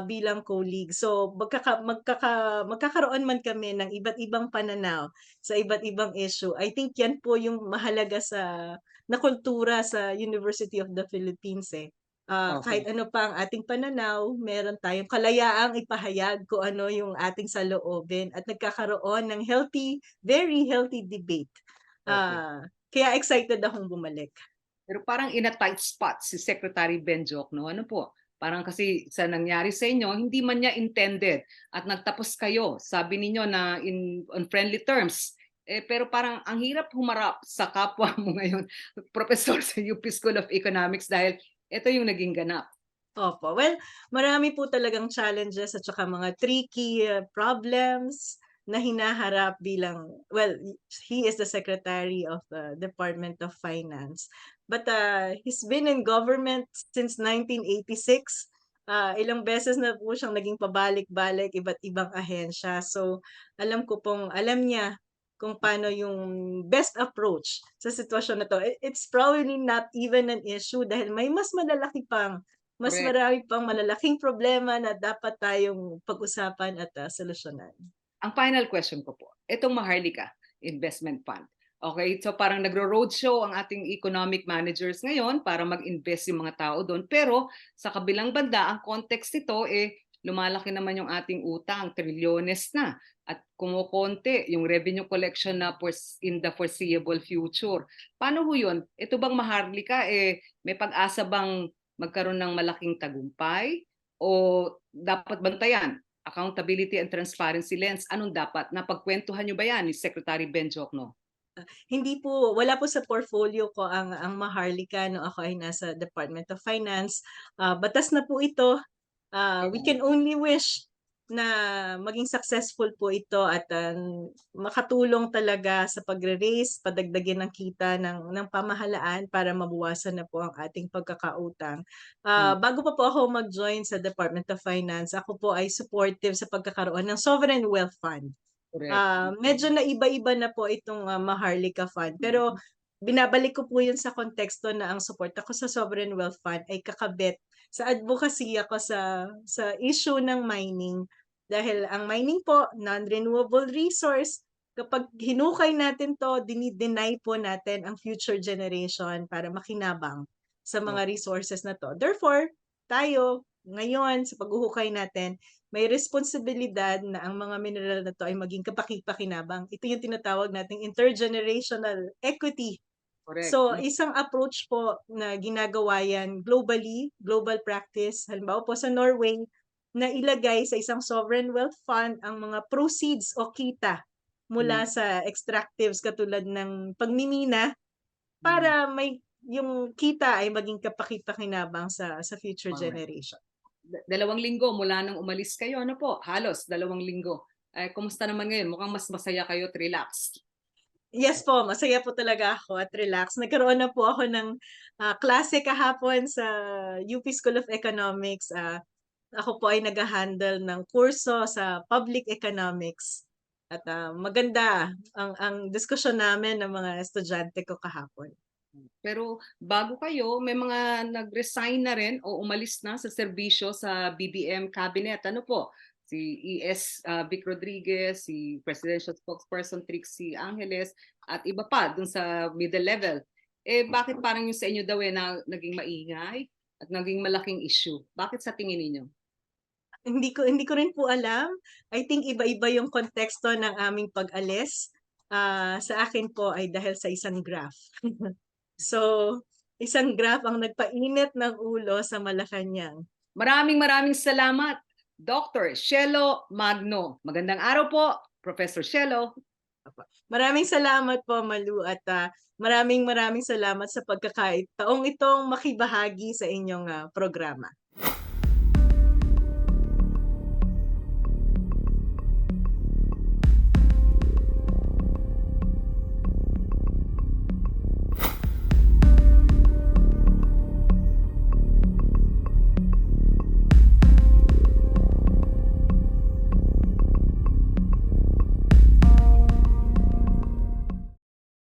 bilang colleague. So magkakaroon man kami ng iba't ibang pananaw sa iba't ibang issue. I think yan po yung mahalaga na kultura sa University of the Philippines eh. Kahit Okay. ano pa ang ating pananaw, meron tayong kalayaang ipahayag kung ano yung ating saloobin at nagkakaroon ng very healthy debate. Okay. Kaya excited akong bumalik. Pero parang in a tight spot si Secretary Ben Jokno. Ano po? Parang kasi sa nangyari sa inyo, hindi man niya intended at nagtapos kayo. Sabi ninyo na on friendly terms. Pero parang ang hirap humarap sa kapwa mo ngayon, professor sa UP School of Economics dahil ito yung naging ganap. Opo. Well, marami po talagang challenges at saka mga tricky problems na hinaharap he is the Secretary of the Department of Finance. But he's been in government since 1986. Ilang beses na po siyang naging pabalik-balik, iba't ibang ahensya. So, alam niya kung paano yung best approach sa sitwasyon na to. It's probably not even an issue dahil may mas Correct. marami pang malalaking problema na dapat tayong pag-usapan at solusyonan. Ang final question ko po, itong Maharlika Investment Fund. Okay, so parang nagro-roadshow ang ating economic managers ngayon para mag-invest yung mga tao doon. Pero sa kabilang banda, ang context nito lumalaki naman yung ating utang, trilyones na. At kumukonti yung revenue collection na in the foreseeable future. Paano ho yun? Ito bang Maharlika, may pag-asa bang magkaroon ng malaking tagumpay? O dapat bantayan? Accountability and transparency lens, anong dapat? Napagkwentuhan nyo ba yan ni Secretary Ben Jokno? Hindi po, wala po sa portfolio ko ang Maharlika nung ako ay nasa Department of Finance. Batas na po ito. We can only wish na maging successful po ito at makatulong talaga sa pagre-raise, padagdagin ng kita ng pamahalaan para mabawasan na po ang ating pagkakautang. Hmm, Bago pa po ako mag-join sa Department of Finance, ako po ay supportive sa pagkakaroon ng Sovereign Wealth Fund. correct. Medyo naiba-iba na po itong Maharlika Fund. Pero binabalik ko po yun sa konteksto na ang support ako sa Sovereign Wealth Fund ay kakabit sa advocacy ako sa issue ng mining. Dahil ang mining po, non-renewable resource, kapag hinukay natin to, dinideny po natin ang future generation para makinabang sa mga resources na to. Therefore, tayo, ngayon, sa paghuhukay natin, may responsibilidad na ang mga mineral na to ay maging kapaki-pakinabang. Ito yung tinatawag nating intergenerational equity Correct. So, isang approach po na ginagawa yan globally, global practice, halimbawa po sa Norway, na ilagay sa isang sovereign wealth fund ang mga proceeds o kita mula sa extractives katulad ng pagmimina para may yung kita ay maging kapaki-pakinabang sa future Correct. generation. 2 linggo mula nang umalis kayo, ano po? Halos 2 linggo. Kumusta naman ngayon? Mukhang mas masaya kayo at relaxed. Yes po, masaya po talaga ako at relax. Nagkaroon na po ako ng klase kahapon sa UP School of Economics. Ako po ay nag-handle ng kurso sa Public Economics. At maganda ang diskusyon namin ng mga estudyante ko kahapon. Pero bago kayo, may mga nag-resign na rin o umalis na sa serbisyo sa BBM cabinet. Ano po? Si ES Vic Rodriguez, si Presidential Spokesperson Trixie Angeles, at iba pa dun sa middle level. Bakit parang yung sa inyo daw na naging maingay at naging malaking issue? Bakit sa tingin ninyo? Hindi ko rin po alam. I think iba-iba yung konteksto ng aming pag-alis. Sa akin po ay dahil sa isang graph. So, isang graph ang nagpainit ng ulo sa Malacanang. Maraming salamat, Dr. Shelo Magno. Magandang araw po, Professor Shelo. Maraming salamat po, Malu, at maraming salamat sa pagkakataong itong makibahagi sa inyong programa.